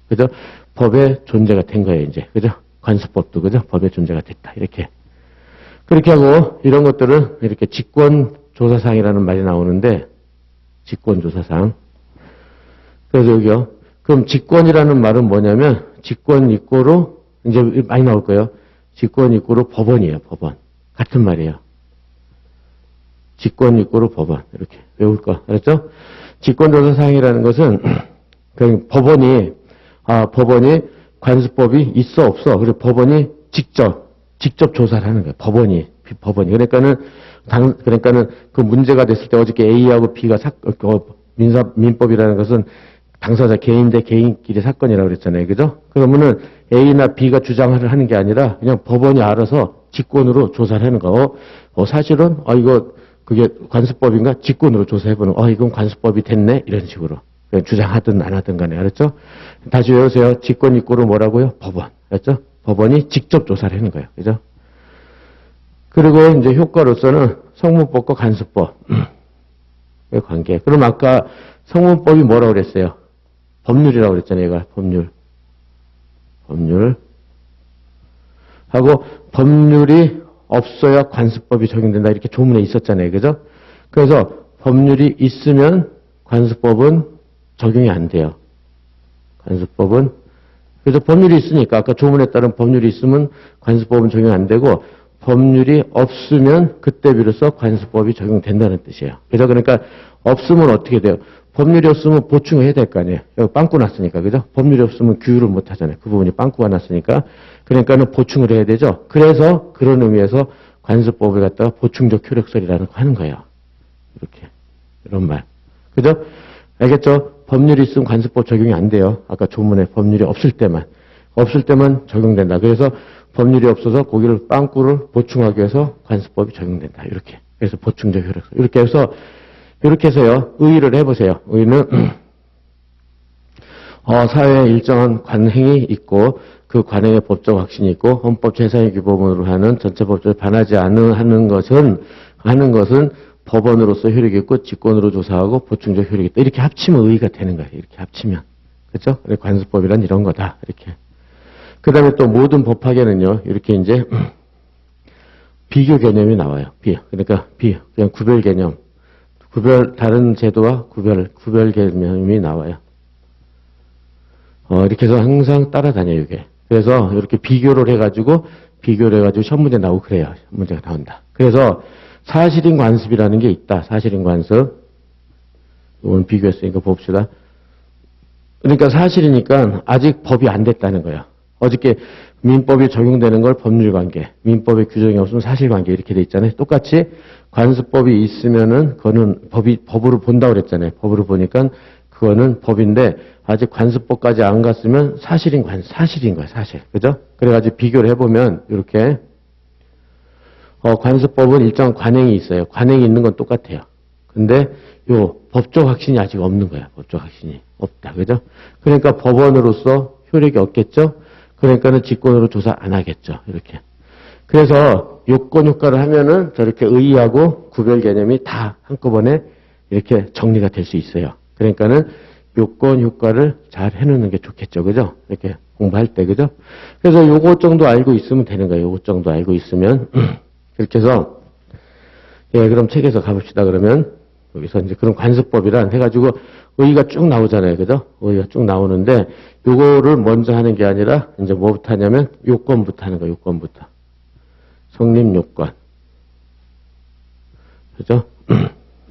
그죠? 법의 존재가 된 거예요, 이제. 그죠? 관습법도, 그죠? 법의 존재가 됐다. 이렇게. 그렇게 하고, 이런 것들은 이렇게 직권조사상이라는 말이 나오는데, 직권조사상. 그래서 여기요. 그럼 직권이라는 말은 뭐냐면, 직권 이꼬로, 이제 많이 나올 거예요. 직권 이꼬로 법원이에요, 법원. 같은 말이에요. 직권 이꼬로 법원. 이렇게 외울 거. 알았죠? 직권조사상이라는 것은, 법원이 관습법이 있어, 없어. 그리고 법원이 직접 조사를 하는 거예요. 법원이. 그러니까는 그 문제가 됐을 때 어저께 A하고 B가 민법이라는 것은 당사자 개인 대 개인끼리 사건이라고 그랬잖아요. 그죠? 그러면은 A나 B가 주장을 하는 게 아니라 그냥 법원이 알아서 직권으로 조사를 하는 거. 사실은, 그게 관습법인가? 직권으로 조사해보는, 이건 관습법이 됐네? 이런 식으로. 주장하든 안 하든 간에. 알았죠? 다시 외우세요. 직권 이꼬로 뭐라고요? 법원. 알았죠? 법원이 직접 조사를 하는 거예요. 그죠? 그리고 이제 효과로서는 성문법과 관습법. 의 관계. 그럼 아까 성문법이 뭐라고 그랬어요? 법률이라고 그랬잖아요. 얘가 법률. 하고 법률이 없어야 관습법이 적용된다. 이렇게 조문에 있었잖아요. 그죠? 그래서 법률이 있으면 관습법은 적용이 안 돼요. 관습법은. 그래서 법률이 있으니까 아까 조문에 따른 법률이 있으면 관습법은 적용 안 되고 법률이 없으면 그때 비로소 관습법이 적용된다는 뜻이에요. 그래서 그러니까 없으면 어떻게 돼요? 법률이 없으면 보충을 해야 될 거 아니에요. 여기 빵꾸 났으니까. 그죠? 법률이 없으면 규율을 못 하잖아요. 그 부분이 빵꾸가 났으니까. 그러니까는 보충을 해야 되죠. 그래서 그런 의미에서 관습법을 갖다가 보충적 효력설이라는 거 하는 거예요. 이렇게. 이런 말. 그죠? 알겠죠? 법률이 있으면 관습법 적용이 안 돼요. 아까 조문에 법률이 없을 때만 적용된다. 그래서 법률이 없어서 거기를 빵꾸를 보충하기 위해서 관습법이 적용된다. 이렇게. 그래서 보충적 효력설. 이렇게 해서요. 의의를 해보세요. 의의는 사회에 일정한 관행이 있고 그 관행의 법적 확신이 있고 헌법 최상의 규범으로 하는 전체 법조에 반하지 않는 하는 것은 법원으로서 효력이 있고 직권으로 조사하고 보충적 효력이 있다. 이렇게 합치면 의의가 되는 거예요. 이렇게 합치면. 그죠? 관습법이란 이런 거다. 이렇게. 그 다음에 또 모든 법학에는요, 이렇게 이제, 비교 개념이 나와요. 그러니까 그냥 구별 개념. 다른 제도와 구별 개념이 나와요. 이렇게 해서 항상 따라다녀요, 이게. 그래서 이렇게 비교를 해가지고 시험 문제 나오고 그래요. 문제가 나온다. 그래서 사실인 관습이라는 게 있다. 사실인 관습. 이건 비교했으니까 봅시다. 그러니까 사실이니까 아직 법이 안 됐다는 거야. 어저께 민법이 적용되는 걸 법률관계, 민법에 규정이 없으면 사실관계 이렇게 돼 있잖아요. 똑같이 관습법이 있으면은 그거는 법으로 본다고 그랬잖아요. 법으로 보니까 그거는 법인데 아직 관습법까지 안 갔으면 사실인 거야, 사실. 그죠? 그래가지고 비교를 해보면 이렇게 관습법은 일정한 관행이 있어요. 관행이 있는 건 똑같아요. 근데 요 법적 확신이 아직 없는 거야. 법적 확신이 없다. 그죠? 그러니까 법원으로서 효력이 없겠죠? 그러니까는 직권으로 조사 안 하겠죠. 이렇게. 그래서 요건 효과를 하면은 저렇게 의의하고 구별 개념이 다 한꺼번에 이렇게 정리가 될 수 있어요. 그러니까는 요건 효과를 잘 해놓는 게 좋겠죠. 그죠? 이렇게 공부할 때. 그죠? 그래서 요것 정도 알고 있으면 되는 거예요. 요것 정도 알고 있으면. 그렇게 해서, 예, 그럼 책에서 가봅시다. 그러면, 여기서 이제 그런 관습법이란 해가지고 의의가 쭉 나오잖아요. 그죠? 의의가 쭉 나오는데, 요거를 먼저 하는 게 아니라, 이제 뭐부터 하냐면, 요건부터 하는 거예요. 요건부터. 성립 요건. 그죠?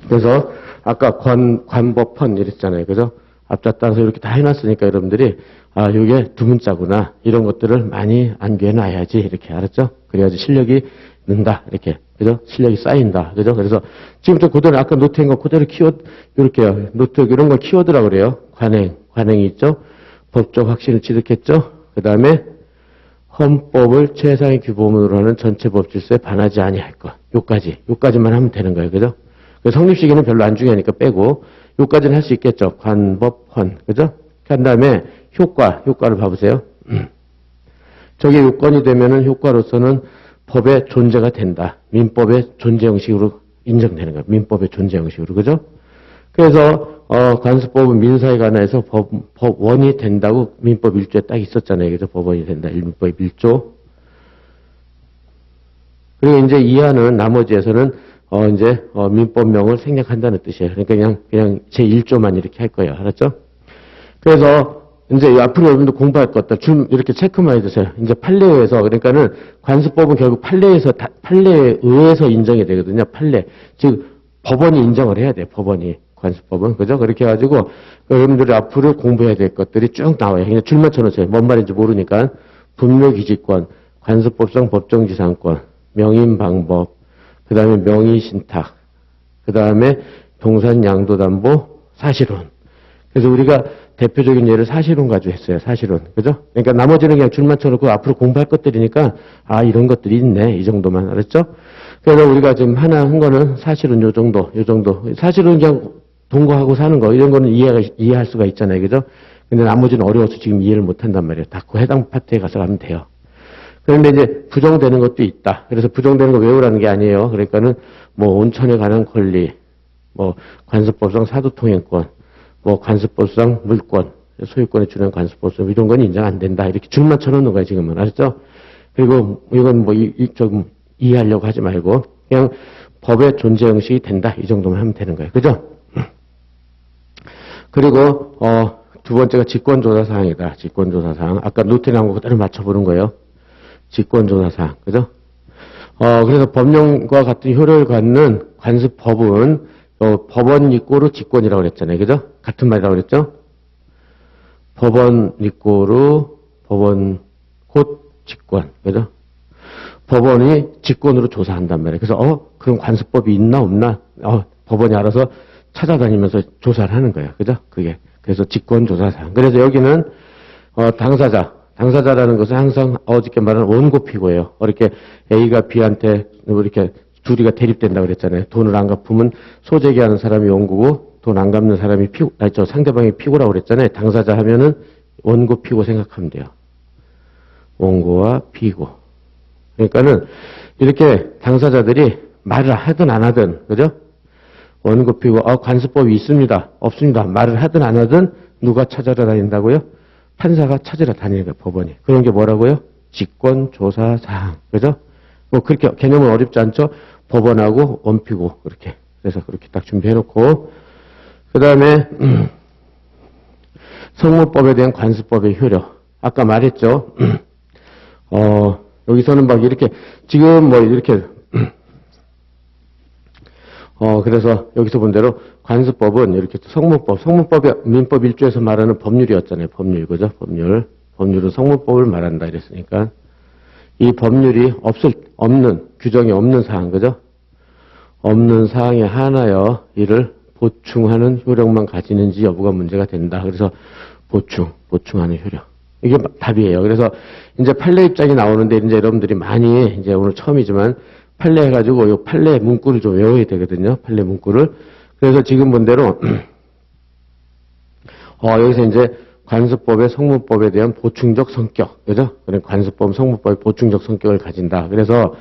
그래서, 아까 관법헌 이랬잖아요. 그죠? 앞자 따라서 이렇게 다 해놨으니까 여러분들이, 아, 이게 두 문자구나. 이런 것들을 많이 암기해놔야지. 이렇게 알았죠? 그래야지 실력이 는다. 이렇게. 그죠? 실력이 쌓인다. 그죠? 그래서 지금부터 그대로 아까 노트인 거 그대로 이렇게요. 노트 이런 걸 키워드라고 그래요. 관행이 있죠? 법적 확신을 취득했죠? 그 다음에 헌법을 최상의 규범으로 하는 전체 법질서에 반하지 아니할 것. 요까지만 하면 되는 거예요. 그죠? 성립시기는 별로 안 중요하니까 빼고 요까지는 할 수 있겠죠. 관법, 헌. 그죠? 한 다음에 효과를 봐보세요. 저게 요건이 되면은 효과로서는 법의 존재가 된다. 민법의 존재 형식으로 인정되는 거예요. 민법의 존재 형식으로. 그죠? 그래서, 관습법은 민사에 관해서 법원이 된다고 민법 1조에 딱 있었잖아요. 그래서 법원이 된다. 민법 1조. 그리고 이제 이하는 나머지에서는, 민법명을 생략한다는 뜻이에요. 그러니까 그냥 제 1조만 이렇게 할 거예요. 알았죠? 그래서, 이제 앞으로 여러분들 공부할 것들 좀 이렇게 체크만 해주세요. 이제 판례에서 그러니까는 관습법은 결국 판례에 의해서 인정이 되거든요. 판례. 즉 법원이 인정을 해야 돼요. 법원이 관습법은 그죠? 그렇게 해가지고 여러분들이 앞으로 공부해야 될 것들이 쭉 나와요. 그냥 줄만 쳐놓으세요. 뭔 말인지 모르니까 분묘기지권, 관습법상 법정지상권, 명인방법, 그 다음에 명의신탁, 그 다음에 동산양도담보, 사실혼. 그래서 우리가 대표적인 예를 사실혼 가지고 했어요. 사실혼. 그죠? 그러니까 나머지는 그냥 줄만 쳐놓고 앞으로 공부할 것들이니까, 아, 이런 것들이 있네. 이 정도만. 알았죠? 그래서 우리가 지금 하나 한 거는 사실은 요 정도. 사실은 그냥 동거하고 사는 거. 이런 거는 이해할 수가 있잖아요. 그죠? 근데 나머지는 어려워서 지금 이해를 못 한단 말이에요. 다 그 해당 파트에 가서 가면 돼요. 그런데 이제 부정되는 것도 있다. 그래서 부정되는 거 외우라는 게 아니에요. 그러니까는 뭐 온천에 관한 권리, 뭐 관습법상 사도통행권, 뭐 관습법상 물권, 소유권에 준하는 관습법상 이런 건 인정 안 된다. 이렇게 줄만 쳐놓는 거예요. 지금은. 알았죠? 그리고 이건 뭐 좀 이해하려고 하지 말고 그냥 법의 존재 형식이 된다. 이 정도만 하면 되는 거예요. 그죠? 그리고 두 번째가 직권조사사항이다. 직권조사사항. 아까 노트에 나온 거 그대로 맞춰보는 거예요. 직권조사사항. 그죠? 그래서 법령과 같은 효력을 갖는 관습법은 법원 입고로 직권이라고 그랬잖아요. 그죠? 같은 말이라고 그랬죠? 법원 입고로 법원 곧 직권. 그죠? 법원이 직권으로 조사한단 말이에요. 그래서 그럼 관습법이 있나 없나? 법원이 알아서 찾아다니면서 조사를 하는 거예요. 그죠? 그게. 그래서 직권조사사항. 그래서 여기는 당사자라는 것은 항상 어저께 말한 원고 피고예요. 이렇게 A가 B한테 이렇게 둘이가 대립된다고 그랬잖아요. 돈을 안 갚으면 소재기 하는 사람이 원고고 돈 안 갚는 사람이 상대방이 피고라고 그랬잖아요. 당사자 하면은 원고 피고 생각하면 돼요. 원고와 피고. 그러니까는 이렇게 당사자들이 말을 하든 안 하든, 그죠? 원고 피고, 관습법이 있습니다. 없습니다. 말을 하든 안 하든 누가 찾아러 다닌다고요? 판사가 찾으러 다니는 거예요, 법원이. 그런 게 뭐라고요? 직권 조사 사항. 그죠? 뭐 그렇게 개념은 어렵지 않죠? 법원하고 원피고 그렇게. 그래서 그렇게 딱 준비해 놓고 그다음에 성무법에 대한 관습법의 효력. 아까 말했죠. 여기서는 막 이렇게 지금 뭐 이렇게 그래서 여기서 본 대로 관습법은 이렇게 성무법이 민법 1조에서 말하는 법률이었잖아요. 법률, 그죠? 법률은 성무법을 말한다 이랬으니까. 이 법률이 없는, 규정이 없는 사항, 그죠? 없는 사항에 한하여 이를 보충하는 효력만 가지는지 여부가 문제가 된다. 그래서 보충하는 효력. 이게 답이에요. 그래서 이제 판례 입장이 나오는데 이제 여러분들이 많이 이제 오늘 처음이지만 판례 해가지고 이 판례 문구를 좀 외워야 되거든요. 판례 문구를. 그래서 지금 본 대로 여기서 이제 관습법의 성무법에 대한 보충적 성격, 그죠? 그러니까 관습법, 성무법의 보충적 성격을 가진다. 그래서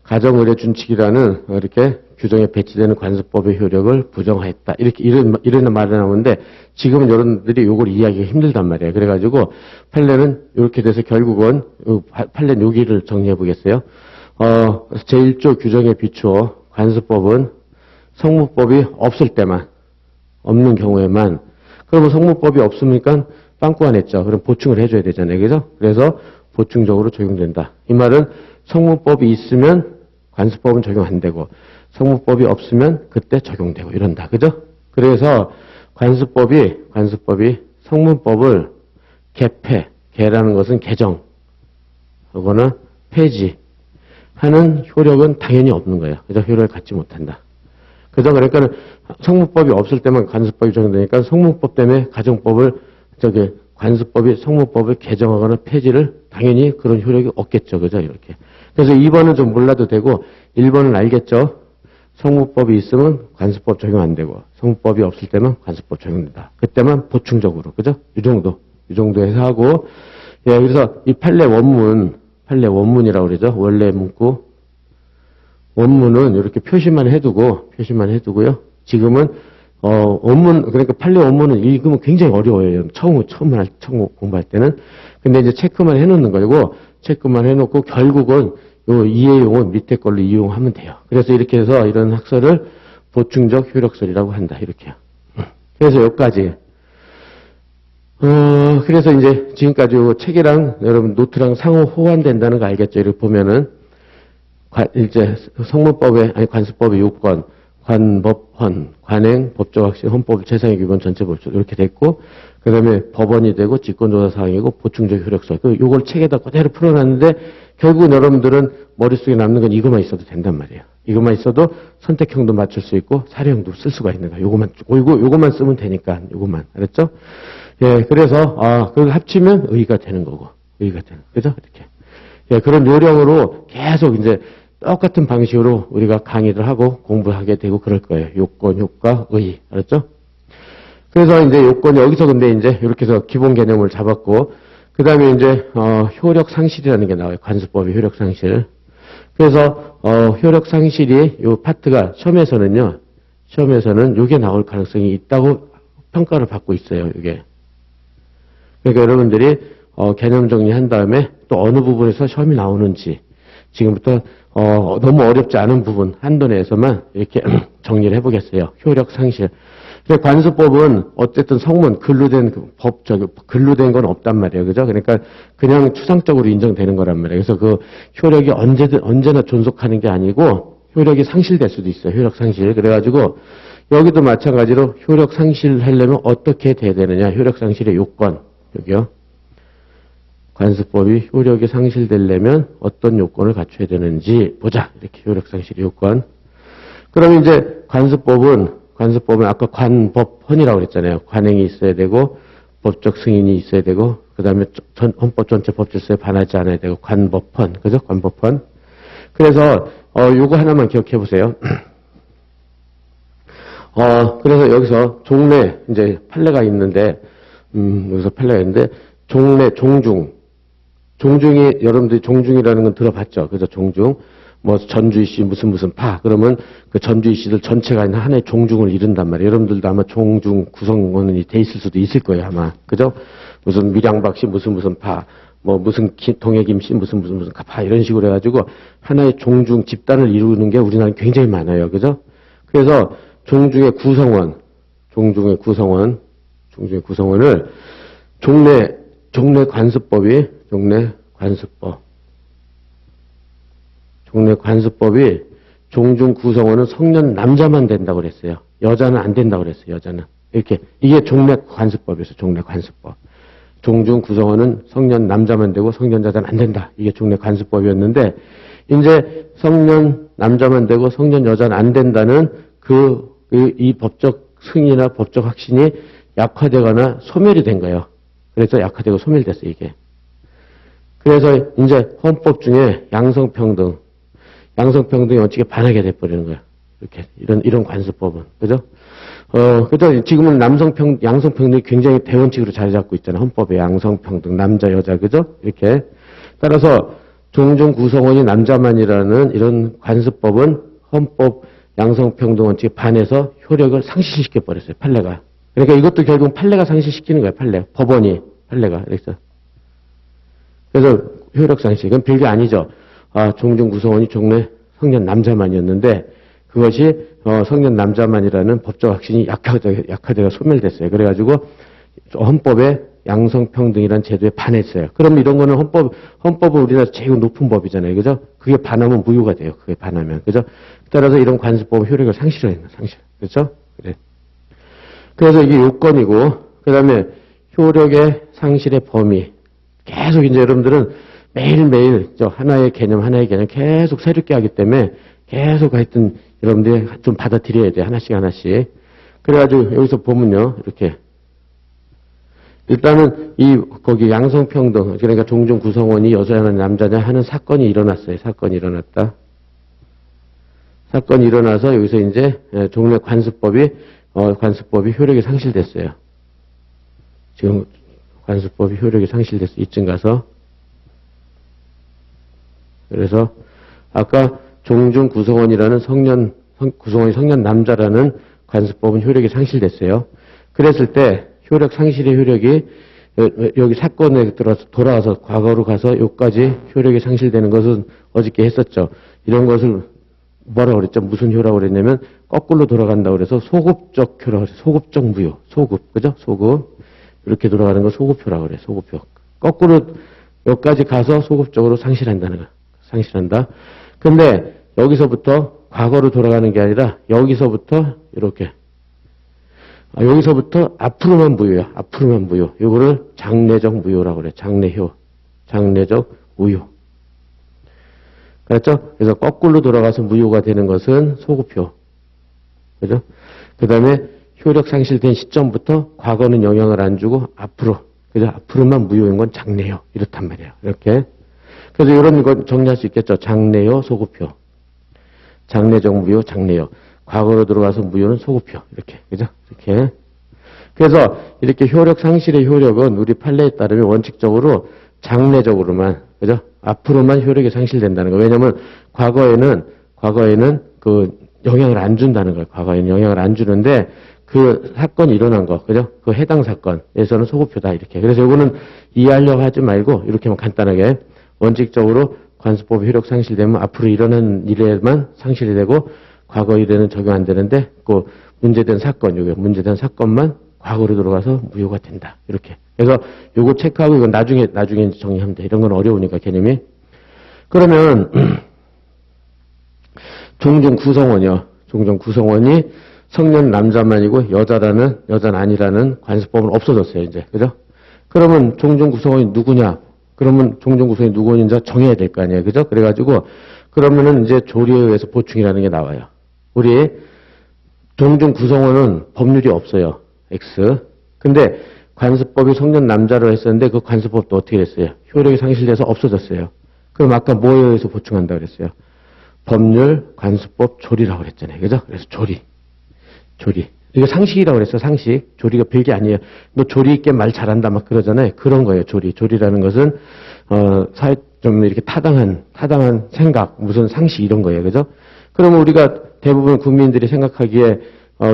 가정의례 준칙이라는 이렇게 규정에 배치되는 관습법의 효력을 부정하였다. 이런 말이 나오는데 지금은 여러분들이 이걸 이해하기가 힘들단 말이에요. 그래가지고 판례는 이렇게 돼서 결국은 판례 여기를 정리해 보겠어요. 제1조 규정에 비추어 관습법은 성무법이 없을 때만, 없는 경우에만, 그러면 성무법이 없으니까 빵꾸가 냈죠. 그럼 보충을 해줘야 되잖아요. 그죠? 그래서 보충적으로 적용된다. 이 말은 성무법이 있으면 관습법은 적용 안 되고, 성무법이 없으면 그때 적용되고, 이런다. 그죠? 그래서 관습법이 성무법을 개라는 것은 개정, 그거는 폐지, 하는 효력은 당연히 없는 거예요. 그래서 효력을 갖지 못한다. 그죠? 그러니까 성무법이 없을 때만 관습법이 적용되니까 성무법 때문에 가정법을, 관습법이 성무법을 개정하거나 폐지를 당연히 그런 효력이 없겠죠. 그죠? 이렇게. 그래서 2번은 좀 몰라도 되고 1번은 알겠죠? 성무법이 있으면 관습법 적용 안 되고 성무법이 없을 때만 관습법 적용된다. 그때만 보충적으로. 그죠? 이 정도 해서 하고, 예, 그래서 이 판례 원문이라고 그러죠. 원래 문구. 원문은 이렇게 표시만 해두고요. 지금은, 원문, 그러니까 판례 원문은 읽으면 굉장히 어려워요. 처음 공부할 때는. 근데 이제 체크만 해놓는 거고, 체크만 해놓고 결국은 요 이해용은 밑에 걸로 이용하면 돼요. 그래서 이렇게 해서 이런 학설을 보충적 효력설이라고 한다. 이렇게요. 그래서 여기까지. 그래서 이제 지금까지 요 책이랑 여러분 노트랑 상호 호환된다는 거 알겠죠? 이렇게 보면은, 이제 관습법의 요건, 관법, 관행, 법적 확신, 헌법, 최상의 기본, 전체 법칙 이렇게 됐고, 그 다음에 법원이 되고 직권조사 사항이고 보충적 효력설. 요걸 책에다 그대로 풀어놨는데 결국은 여러분들은 머릿속에 남는 건 이것만 있어도 된단 말이에요. 이것만 있어도 선택형도 맞출 수 있고 사례형도 쓸 수가 있는 거야. 요것만 쓰면 되니까 요것만. 알았죠? 예, 그래서 그걸 합치면 의의가 되는 거고. 그죠? 이렇게. 예, 그런 요령으로 계속 이제 똑같은 방식으로 우리가 강의를 하고 공부하게 되고 그럴 거예요. 요건, 효과, 의의. 알았죠? 그래서 이제 요건, 여기서 근데 이제 이렇게 해서 기본 개념을 잡았고, 그 다음에 이제, 효력 상실이라는 게 나와요. 관습법의 효력 상실. 그래서, 효력 상실이 요 파트가 시험에서는 요게 나올 가능성이 있다고 평가를 받고 있어요. 이게. 그러니까 여러분들이, 개념 정리한 다음에 또 어느 부분에서 시험이 나오는지, 지금부터 너무 어렵지 않은 부분 한도 내에서만 이렇게 정리를 해보겠어요. 효력 상실. 관습법은 어쨌든 성문 근로된 근로된 건 없단 말이에요. 그죠? 그러니까 그냥 추상적으로 인정되는 거란 말이에요. 그래서 그 효력이 언제나 존속하는 게 아니고 효력이 상실될 수도 있어요. 효력 상실. 그래가지고 여기도 마찬가지로 효력 상실하려면 어떻게 돼야 되느냐. 효력 상실의 요건. 여기요. 관습법이 효력이 상실되려면 어떤 요건을 갖춰야 되는지 보자. 이렇게 효력 상실의 요건. 그럼 이제 관습법은 아까 관법헌이라고 그랬잖아요. 관행이 있어야 되고 법적 승인이 있어야 되고 그 다음에 헌법 전체 법질서에 반하지 않아야 되고 관법헌. 그죠? 관법헌. 그래서 요거 하나만 기억해 보세요. 그래서 여기서 종래 이제 판례가 있는데 여기서 판례가 있는데 종래 종중이 여러분들이 종중이라는 건 들어봤죠. 그죠? 종중. 뭐 전주이씨 무슨 파 그러면 그 전주이씨들 전체가 하나의 종중을 이룬단 말이에요. 여러분들도 아마 종중 구성원이 돼 있을 수도 있을 거예요 아마. 그죠? 무슨 밀양박씨 무슨 파 뭐 무슨 동해김씨 무슨 파 이런 식으로 해가지고 하나의 종중 집단을 이루는 게 우리나라에 굉장히 많아요. 그죠? 그래서 종중의 구성원을 종래 관습법이 종중 구성원은 성년 남자만 된다고 그랬어요. 여자는 안 된다고 그랬어요. 여자는. 이렇게 이게 종래 관습법이었어요. 종래 관습법. 종중 구성원은 성년 남자만 되고 성년 여자는 안 된다. 이게 종래 관습법이었는데 이제 성년 남자만 되고 성년 여자는 안 된다는 이 법적 승인이나 법적 확신이 약화되거나 소멸이 된 거예요. 그래서 약화되고 소멸됐어요, 이게. 그래서 이제 헌법 중에 양성평등이 어떻게 반하게 돼버리는 거야. 이렇게, 이런 관습법은. 그죠? 그래서 지금은 양성평등이 굉장히 대원칙으로 자리 잡고 있잖아요. 헌법에 양성평등, 남자, 여자, 그죠? 이렇게. 따라서 종중 구성원이 남자만이라는 이런 관습법은 헌법 양성평등 원칙에 반해서 효력을 상실시켜버렸어요, 판례가. 그러니까 이것도 결국 판례가 상실시키는 거예요, 판례. 법원이, 판례가. 그래서 효력 상실. 이건 별게 아니죠. 종중 구성원이 종래 성년 남자만이었는데 그것이 성년 남자만이라는 법적 확신이 약화되가 소멸됐어요. 그래가지고 헌법에 양성평등이라는 제도에 반했어요. 그럼 이런 거는 헌법은 우리나라 제일 높은 법이잖아요. 그죠? 그게 반하면 무효가 돼요. 그게 반하면. 그죠? 따라서 이런 관습법은 효력을 상실. 그렇죠? 그래. 그래서 이게 요건이고, 그 다음에 효력의 상실의 범위. 계속 이제 여러분들은 매일매일 하나의 개념 계속 새롭게 하기 때문에 계속 하여튼 여러분들이 좀 받아들여야 돼. 하나씩. 그래가지고 여기서 보면요. 이렇게. 일단은 거기 양성평등, 그러니까 종중 구성원이 여자냐 남자냐 하는 사건이 일어났어요. 사건이 일어나서 여기서 이제 종래 관습법이 효력이 상실됐어요. 지금 관습법이 효력이 상실됐어요. 이쯤 가서. 그래서 아까 종중 구성원이라는 구성원이 성년 남자라는 관습법은 효력이 상실됐어요. 그랬을 때 효력 상실의 효력이 여기 사건에 돌아와서 과거로 가서 여기까지 효력이 상실되는 것은 어저께 했었죠. 이런 것을 뭐라고 그랬죠? 무슨 효라고 그랬냐면 거꾸로 돌아간다고 그래서 소급적 효라고 그랬어요. 소급적 무효. 소급. 그죠? 소급. 이렇게 돌아가는 거 소급효라고 그래요. 소급효. 거꾸로 여기까지 가서 소급적으로 상실한다는 거. 상실한다. 근데 여기서부터 과거로 돌아가는 게 아니라 여기서부터 이렇게 여기서부터 앞으로만 무효야. 앞으로만 무효. 이거를 장래적 무효라고 그래. 장래효. 장래적 무효. 그렇죠? 그래서 거꾸로 돌아가서 무효가 되는 것은 소급효. 그죠? 그 다음에 효력 상실된 시점부터 과거는 영향을 안 주고 앞으로. 그죠? 앞으로만 무효인 건 장래효. 이렇단 말이에요. 이렇게. 그래서 이런 거 정리할 수 있겠죠. 장래효, 소급효. 장래적 무효, 장래효. 과거로 들어가서 무효는 소급효. 이렇게. 그죠? 이렇게. 그래서 이렇게 효력 상실의 효력은 우리 판례에 따르면 원칙적으로 장래적으로만, 그죠? 앞으로만 효력이 상실된다는 거. 왜냐면 과거에는 그 영향을 안 준다는 거예요. 과거에는 영향을 안 주는데 그 사건이 일어난 거. 그죠? 그 해당 사건에서는 소급효다. 이렇게. 그래서 이거는 이해하려고 하지 말고 이렇게만 간단하게 원칙적으로 관습법이 효력 상실되면 앞으로 일어난 일에만 상실이 되고 과거 일에는 적용 안 되는데 그 문제된 사건만 과거로 들어가서 무효가 된다. 이렇게. 그래서 요거 체크하고 이건 나중에 이제 정리하면 돼. 이런 건 어려우니까 개념이. 그러면 종중 구성원이 성년 남자만이고 여자는 아니라는 관습법은 없어졌어요, 이제. 그죠? 그러면 종중 구성원이 누구냐? 그러면 종중 구성원이 누구인지 정해야 될 거 아니에요. 그죠? 그래가지고 그러면은 이제 조리에 의해서 보충이라는 게 나와요. 우리 종중 구성원은 법률이 없어요. X. 근데 관습법이 성년 남자로 했었는데 그 관습법도 어떻게 됐어요? 효력이 상실돼서 없어졌어요. 그럼 아까 뭐에 의해서 보충한다고 그랬어요? 법률, 관습법, 조리라고 그랬잖아요. 그죠? 그래서 조리. 이거 상식이라고 그랬어, 상식. 조리가 별게 아니에요. 너 조리 있게 말 잘한다 막 그러잖아요. 그런 거예요, 조리. 조리라는 것은, 좀 이렇게 타당한 생각, 무슨 상식 이런 거예요. 그죠? 그러면 우리가 대부분 국민들이 생각하기에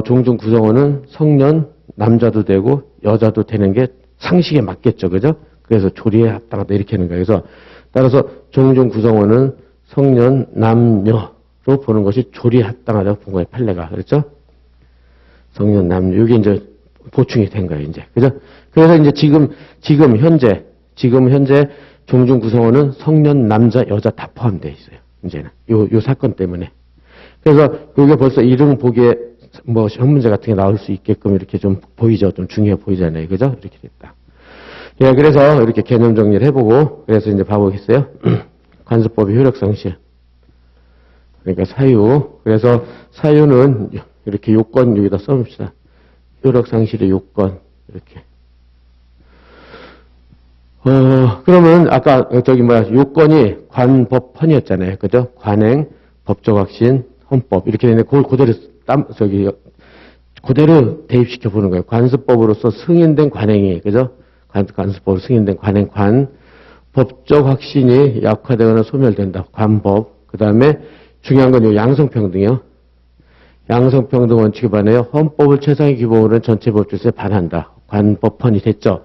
종중 구성원은 성년, 남자도 되고 여자도 되는 게 상식에 맞겠죠. 그죠? 그래서 조리에 합당하다 이렇게 하는 거예요. 그래서 따라서 종중 구성원은 성년, 남녀로 보는 것이 조리에 합당하다고 본 거예요. 판례가. 그렇죠? 성년, 남녀. 이게 이제 보충이 된 거예요. 이제. 그죠? 그래서 이제 지금 현재 종중 구성원은 성년, 남자, 여자 다 포함되어 있어요. 이제는. 요 사건 때문에. 그래서 이게 벌써 이름 보기에 뭐 시험 문제 같은 게 나올 수 있게끔 이렇게 좀 보이죠. 좀 중요해 보이잖아요. 그죠? 이렇게 됐다. 예, 그래서 이렇게 개념 정리를 해보고, 그래서 이제 봐보겠어요. 관습법의 효력 상실. 그러니까 사유. 그래서 사유는 이렇게 요건 여기다 써봅시다. 효력 상실의 요건. 이렇게. 그러면 아까 요건이 관법헌이었잖아요. 그죠? 관행, 법적 확신, 헌법. 이렇게 되는데 그걸 그대로 대입시켜 보는 거예요. 관습법으로서 승인된 관행이, 그죠? 관습법으로 승인된 관행, 법적 확신이 약화되거나 소멸된다. 관법. 그 다음에 중요한 건 요 양성평등이요. 양성평등 원칙에 반해요. 헌법을 최상의 기본으로 전체 법질서에 반한다. 관법헌이 됐죠.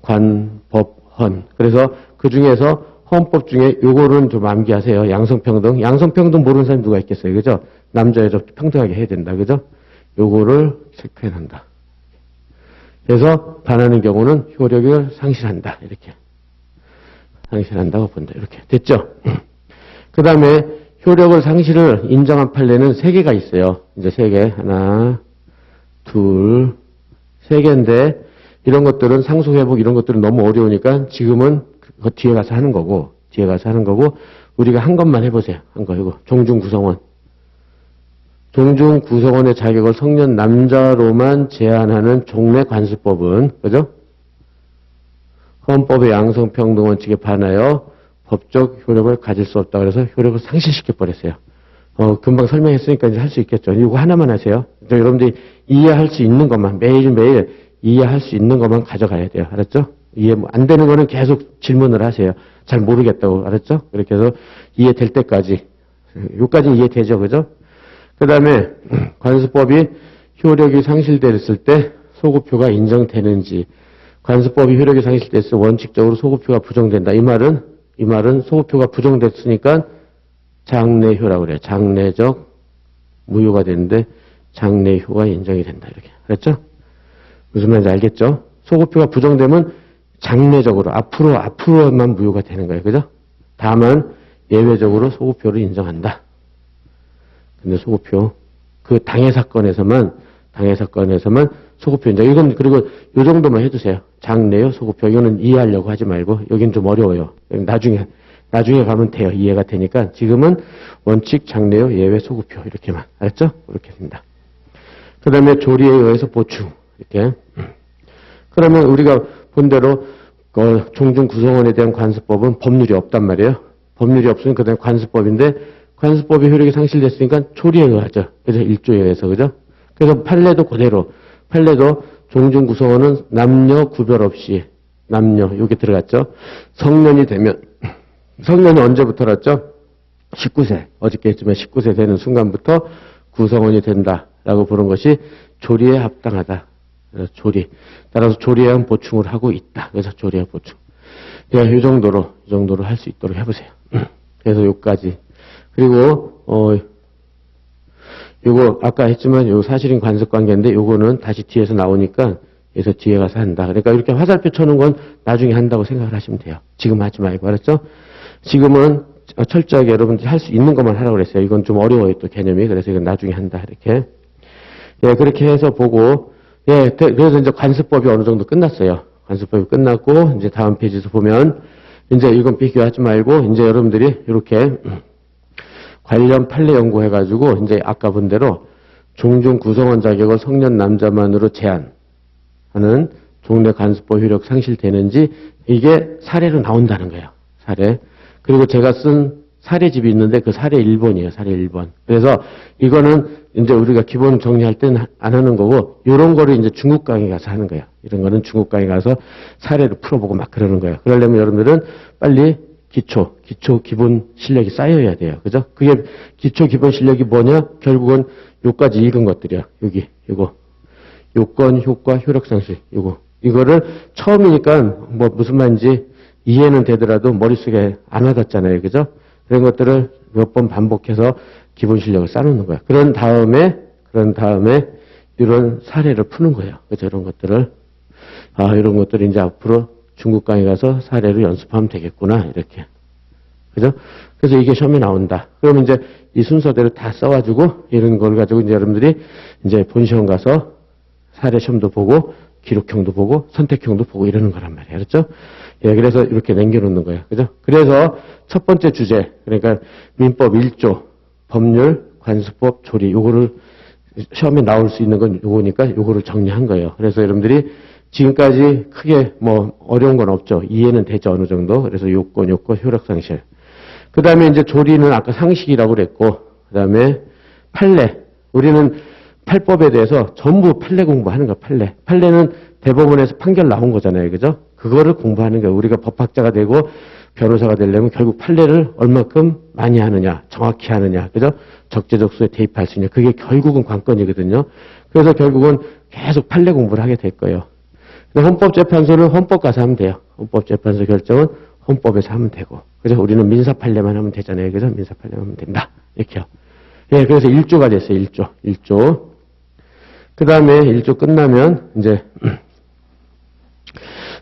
관법헌. 그래서 그 중에서 헌법 중에 요거는 좀 암기하세요. 양성평등. 양성평등 모르는 사람이 누가 있겠어요. 그죠? 남자, 여자 평등하게 해야 된다. 그죠? 요거를 체크해낸다. 그래서 반하는 경우는 효력을 상실한다. 이렇게. 상실한다고 본다. 이렇게. 됐죠? 그 다음에 효력을 상실을 인정한 판례는 3개가 있어요. 이제 3개. 하나, 둘, 3개인데 이런 것들은 상속회복 이런 것들은 너무 어려우니까 지금은 그 뒤에 가서 하는 거고 우리가 한 것만 해보세요. 한 거 이거. 종중구성원. 종중구성원의 자격을 성년 남자로만 제한하는 종래 관습법은 그죠? 헌법의 양성평등 원칙에 반하여 법적 효력을 가질 수 없다. 그래서 효력을 상실시켜 버렸어요. 금방 설명했으니까 이제 할 수 있겠죠. 이거 하나만 하세요. 여러분들이 이해할 수 있는 것만 매일매일 이해할 수 있는 것만 가져가야 돼요. 알았죠? 이해 안 되는 거는 계속 질문을 하세요. 잘 모르겠다고. 알았죠? 그렇게 해서 이해될 때까지. 요까지는 이해되죠. 그죠? 그 다음에 관습법이 효력이 상실됐을 때 소급효가 인정되는지 관습법이 효력이 상실됐을 때 원칙적으로 소급효가 부정된다. 이 말은 소급효가 부정됐으니까 장래효라고 그래요. 장래적 무효가 되는데 장래효가 인정이 된다. 이렇게. 그랬죠? 무슨 말인지 알겠죠? 소급효가 부정되면 장래적으로 앞으로만 무효가 되는 거예요. 그죠? 다만 예외적으로 소급효를 인정한다. 근데 소급효 그 당해 사건에서만 소급효 인정. 이건 그리고 요 정도만 해주세요. 장래요 소급효. 이거는 이해하려고 하지 말고 여긴 좀 어려워요. 나중에 가면 돼요. 이해가 되니까 지금은 원칙 장래요 예외 소급효 이렇게만. 알았죠? 그렇게 됩니다. 그 다음에 조리에 의해서 보충 이렇게. 그러면 우리가 본 대로 종중 구성원에 대한 관습법은 법률이 없단 말이에요. 법률이 없으면 그 다음에 관습법인데 관습법의 효력이 상실됐으니까 조리에 의하죠. 그래서 1조에 의해서 그죠? 그래서 판례도 그대로 판례도 종중 구성원은 남녀 구별 없이 남녀 여기 들어갔죠. 성년이 되면 성년이 언제부터였죠? 19세 어저께 했지만 19세 되는 순간부터 구성원이 된다라고 보는 것이 조리에 합당하다. 조리 따라서 조리에 한 보충을 하고 있다. 그래서 조리에 보충. 이 정도로 할 수 있도록 해보세요. 그래서 요까지. 그리고 요거 아까 했지만 요 사실인 관습 관계인데 요거는 다시 뒤에서 나오니까 그래서 뒤에 가서 한다. 그러니까 이렇게 화살표 쳐놓은 건 나중에 한다고 생각을 하시면 돼요. 지금 하지 말고 알았죠? 지금은 철저하게 여러분들이 할 수 있는 것만 하라고 그랬어요. 이건 좀 어려워요 또 개념이. 그래서 이건 나중에 한다 이렇게. 예, 그렇게 해서 보고 예, 그래서 이제 관습법이 어느 정도 끝났어요. 관습법이 끝났고 이제 다음 페이지에서 보면 이제 이건 비교하지 말고 이제 여러분들이 이렇게 관련 판례 연구해가지고 이제 아까 본 대로 종중 구성원 자격을 성년 남자만으로 제한하는 종래 관습법 효력 상실되는지 이게 사례로 나온다는 거예요. 사례. 그리고 제가 쓴 사례집이 있는데 그 사례 1번이에요. 사례 1번. 그래서 이거는 이제 우리가 기본 정리할 때는 안 하는 거고 이런 거를 이제 중국 강의 가서 하는 거예요. 이런 거는 중국 강의 가서 사례를 풀어보고 막 그러는 거예요. 그러려면 여러분들은 빨리 기초 기본 실력이 쌓여야 돼요. 그죠? 그게 기초 기본 실력이 뭐냐? 결국은 요까지 읽은 것들이야. 여기, 요거. 요건, 효과, 효력상실, 요거. 이거를 처음이니까 뭐 무슨 말인지 이해는 되더라도 머릿속에 안 와닿잖아요. 그죠? 그런 것들을 몇 번 반복해서 기본 실력을 쌓는 거야. 그런 다음에 이런 사례를 푸는 거예요. 그죠? 이런 것들을. 이런 것들을 이제 앞으로 중국 강의 가서 사례를 연습하면 되겠구나. 이렇게. 그죠? 그래서 이게 시험에 나온다. 그러면 이제 이 순서대로 다 써가지고 이런 걸 가지고 이제 여러분들이 이제 본시험 가서 사례 시험도 보고 기록형도 보고 선택형도 보고 이러는 거란 말이에요. 그렇죠? 예, 그래서 이렇게 남겨놓는 거예요. 그죠? 그래서 첫 번째 주제, 그러니까 민법 1조, 법률, 관습법, 조리, 요거를 시험에 나올 수 있는 건 요거니까 요거를 정리한 거예요. 그래서 여러분들이 지금까지 크게 뭐 어려운 건 없죠. 이해는 되죠. 어느 정도. 그래서 요건, 효력상실. 그 다음에 이제 조리는 아까 상식이라고 그랬고, 그 다음에 판례. 우리는 판법에 대해서 전부 판례 공부하는 거야, 판례. 판례는 대법원에서 판결 나온 거잖아요. 그죠? 그거를 공부하는 거예요. 우리가 법학자가 되고 변호사가 되려면 결국 판례를 얼마큼 많이 하느냐, 정확히 하느냐, 그죠? 적재적소에 대입할 수 있냐. 그게 결국은 관건이거든요. 그래서 결국은 계속 판례 공부를 하게 될 거예요. 헌법재판소는 헌법 가서 하면 돼요. 헌법재판소 결정은 헌법에서 하면 되고. 그죠? 우리는 민사판례만 하면 되잖아요. 그죠? 민사판례만 하면 된다. 이렇게요. 예, 그래서 1조가 됐어요. 1조. 그 다음에 1조 끝나면 이제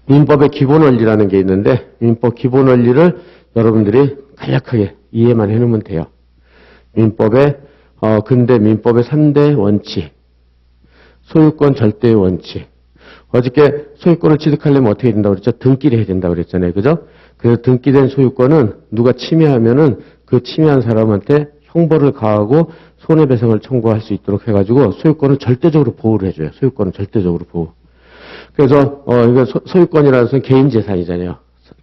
민법의 기본 원리라는 게 있는데 민법 기본 원리를 여러분들이 간략하게 이해만 해놓으면 돼요. 민법의 근대 민법의 3대 원칙, 소유권 절대의 원칙. 어저께 소유권을 취득하려면 어떻게 된다고 그랬죠? 등기를 해야 된다고 그랬잖아요. 그죠? 그래서 등기된 소유권은 누가 침해하면은 그 침해한 사람한테 형벌을 가하고 손해배상을 청구할 수 있도록 해가지고 소유권을 절대적으로 보호를 해줘요. 소유권을 절대적으로 보호. 그래서 이거 소유권이라는 것은 개인 재산이잖아요.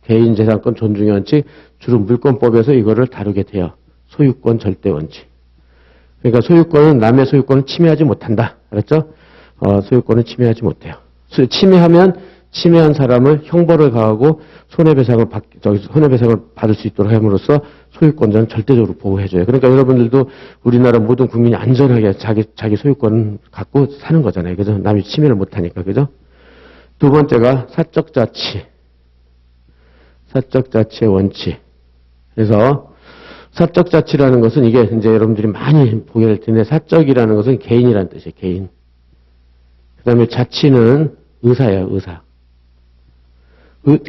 개인 재산권 존중의 원칙, 주로 물권법에서 이거를 다루게 돼요. 소유권 절대 원칙. 그러니까 소유권은 남의 소유권을 침해하지 못한다. 알았죠? 소유권을 침해하지 못해요. 침해하면 침해한 사람을 형벌을 가하고 손해배상을 받을 수 있도록 함으로써 소유권자는 절대적으로 보호해줘요. 그러니까 여러분들도 우리나라 모든 국민이 안전하게 자기 소유권 갖고 사는 거잖아요. 그죠? 남이 침해를 못하니까. 그죠? 두 번째가 사적자치. 사적자치의 원칙. 그래서 사적자치라는 것은 이게 이제 여러분들이 많이 보게 될 텐데 사적이라는 것은 개인이라는 뜻이에요. 개인. 그 다음에 자치는 의사예요. 의사.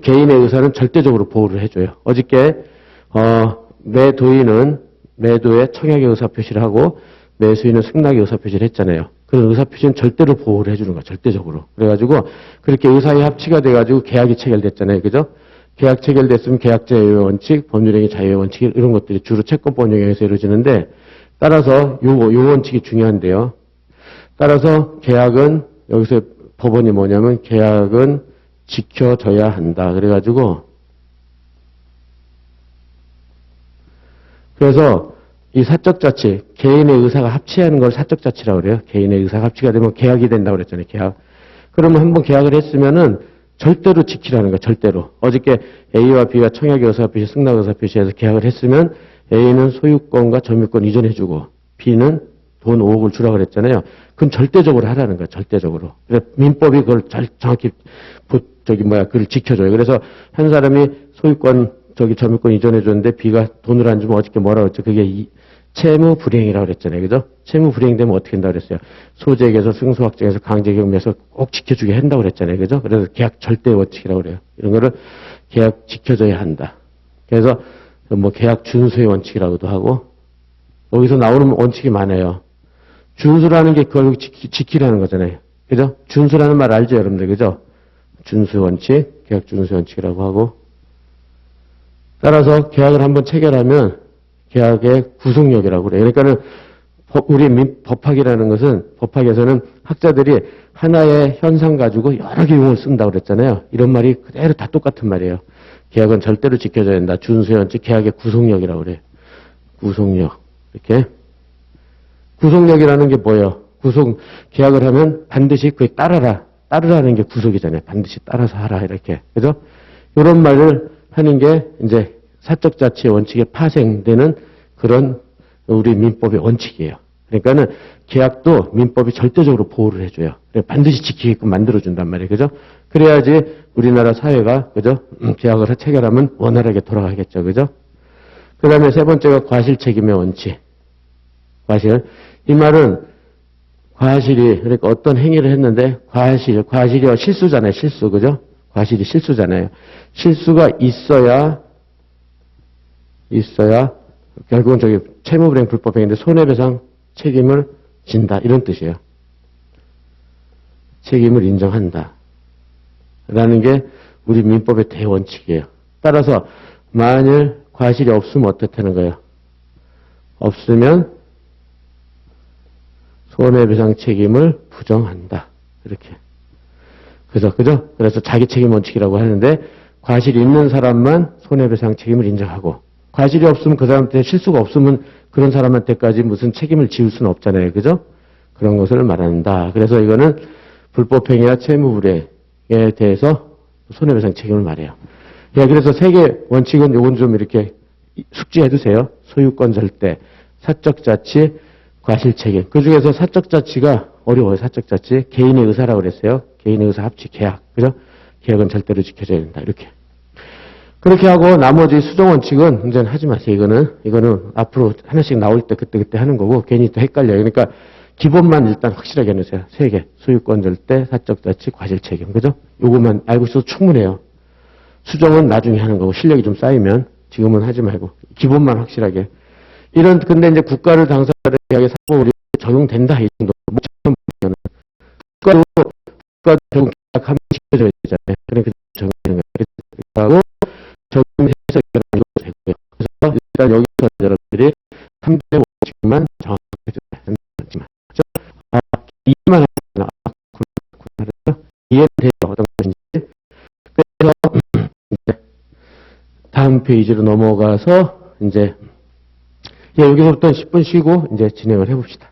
개인의 의사는 절대적으로 보호를 해줘요. 어저께 매도인은 매도에 청약의 의사표시를 하고 매수인은 승낙의 의사표시를 했잖아요. 그런 의사표시는 절대로 보호를 해주는 거야. 절대적으로. 그래가지고 그렇게 의사의 합치가 돼가지고 계약이 체결됐잖아요. 그죠? 계약 체결됐으면 계약자유의 원칙, 법률행위 자유의 원칙 이런 것들이 주로 채권법 영역에서 이루어지는데 따라서 요 원칙이 중요한데요. 따라서 계약은 여기서 법원이 뭐냐면 계약은 지켜져야 한다. 그래가지고 그래서 이 사적자치, 개인의 의사가 합치하는 걸 사적자치라고 그래요. 개인의 의사가 합치가 되면 계약이 된다고 그랬잖아요. 계약. 그러면 한번 계약을 했으면은 절대로 지키라는 거야. 절대로. 어저께 A와 B가 청약의 의사표시, 승낙 의사표시에서 계약을 했으면 A는 소유권과 점유권 이전해주고 B는 돈 5억을 주라고 그랬잖아요. 그건 절대적으로 하라는 거야. 절대적으로. 그래서 민법이 그걸 정확히 그걸 지켜줘요. 그래서 한 사람이 소유권 점유권 이전해줬는데 B가 돈을 안 주면 어저께 뭐라고 했죠? 그게 채무 불이행이라고 그랬잖아요. 그죠? 채무 불이행되면 어떻게 한다고 그랬어요? 소재계에서 승소확정에서 강제경매에서 꼭 지켜주게 한다고 그랬잖아요. 그죠? 그래서 계약 절대 원칙이라고 그래요. 이런 거를 계약 지켜줘야 한다. 그래서 뭐 계약 준수의 원칙이라고도 하고 여기서 나오는 원칙이 많아요. 준수라는 게 결국 지키라는 거잖아요. 그죠? 준수라는 말 알죠, 여러분들? 그죠? 준수 원칙, 계약 준수 원칙이라고 하고 따라서 계약을 한번 체결하면 계약의 구속력이라고 그래요. 그러니까는 우리 법학이라는 것은 법학에서는 학자들이 하나의 현상 가지고 여러 개 용어를 쓴다고 그랬잖아요. 이런 말이 그대로 다 똑같은 말이에요. 계약은 절대로 지켜져야 된다. 준수의 원칙, 계약의 구속력이라고 그래요. 구속력. 이렇게. 구속력이라는 게 뭐예요? 계약을 하면 반드시 그에 따라라. 따르라는 게 구속이잖아요. 반드시 따라서 하라. 이렇게. 그죠? 이런 말을 하는 게 이제 사적 자치의 원칙에 파생되는 그런 우리 민법의 원칙이에요. 그러니까는 계약도 민법이 절대적으로 보호를 해줘요. 반드시 지키게끔 만들어준단 말이에요. 그죠? 그래야지 우리나라 사회가, 그죠? 계약을 체결하면 원활하게 돌아가겠죠. 그죠? 그 다음에 세 번째가 과실 책임의 원칙. 과실. 이 말은 과실이, 그러니까 어떤 행위를 했는데 과실이 실수잖아요. 실수. 그죠? 과실이 실수잖아요. 실수가 있어야 결국은 저기 채무불이행 불법행위인데 손해배상 책임을 진다. 이런 뜻이에요. 책임을 인정한다. 라는 게 우리 민법의 대원칙이에요. 따라서 만일 과실이 없으면 어떻다는 거예요? 없으면 손해배상 책임을 부정한다. 이렇게. 그죠? 그래서 자기 책임 원칙이라고 하는데 과실이 있는 사람만 손해배상 책임을 인정하고 과실이 없으면 그 사람한테 실수가 없으면 그런 사람한테까지 무슨 책임을 지을 수는 없잖아요. 그죠? 그런 것을 말한다. 그래서 이거는 불법행위와 채무불이행에 대해서 손해배상 책임을 말해요. 예, 그래서 세 개 원칙은 요건 좀 이렇게 숙지해 두세요. 소유권 절대, 사적 자치, 과실 책임. 그 중에서 사적 자치가 어려워요. 사적 자치. 개인의 의사라고 그랬어요. 개인의 의사 합치 계약. 그죠? 계약은 절대로 지켜져야 된다. 이렇게. 그렇게 하고 나머지 수정 원칙은 이제 하지 마세요. 이거는 앞으로 하나씩 나올 때 그때 하는 거고 괜히 또 헷갈려요. 그러니까 기본만 일단 확실하게 해놓으세요. 세 개. 소유권 절대, 사적 자치, 과실 책임. 그죠? 요것만 알고 있어도 충분해요. 수정은 나중에 하는 거고 실력이 좀 쌓이면 지금은 하지 말고 기본만 확실하게. 근데 이제 국가를 당사자의 계약의 사법으로 적용된다. 이 정도. 처음 보면은. 국가 적용 계약하면 지켜져야 되잖아요. 그러니까 적용되는 거예요. 그리고 적용해서 이겨내도 되고요. 그래서 일단 여기서 여러분들이 3대 원칙만 정확하게 해줘야 된다. 이해만 하면 이해는 돼요. 어떤 것인지. 그래서 이제 다음 페이지로 넘어가서 이제 여기서부터 10분 쉬고 이제 진행을 해봅시다.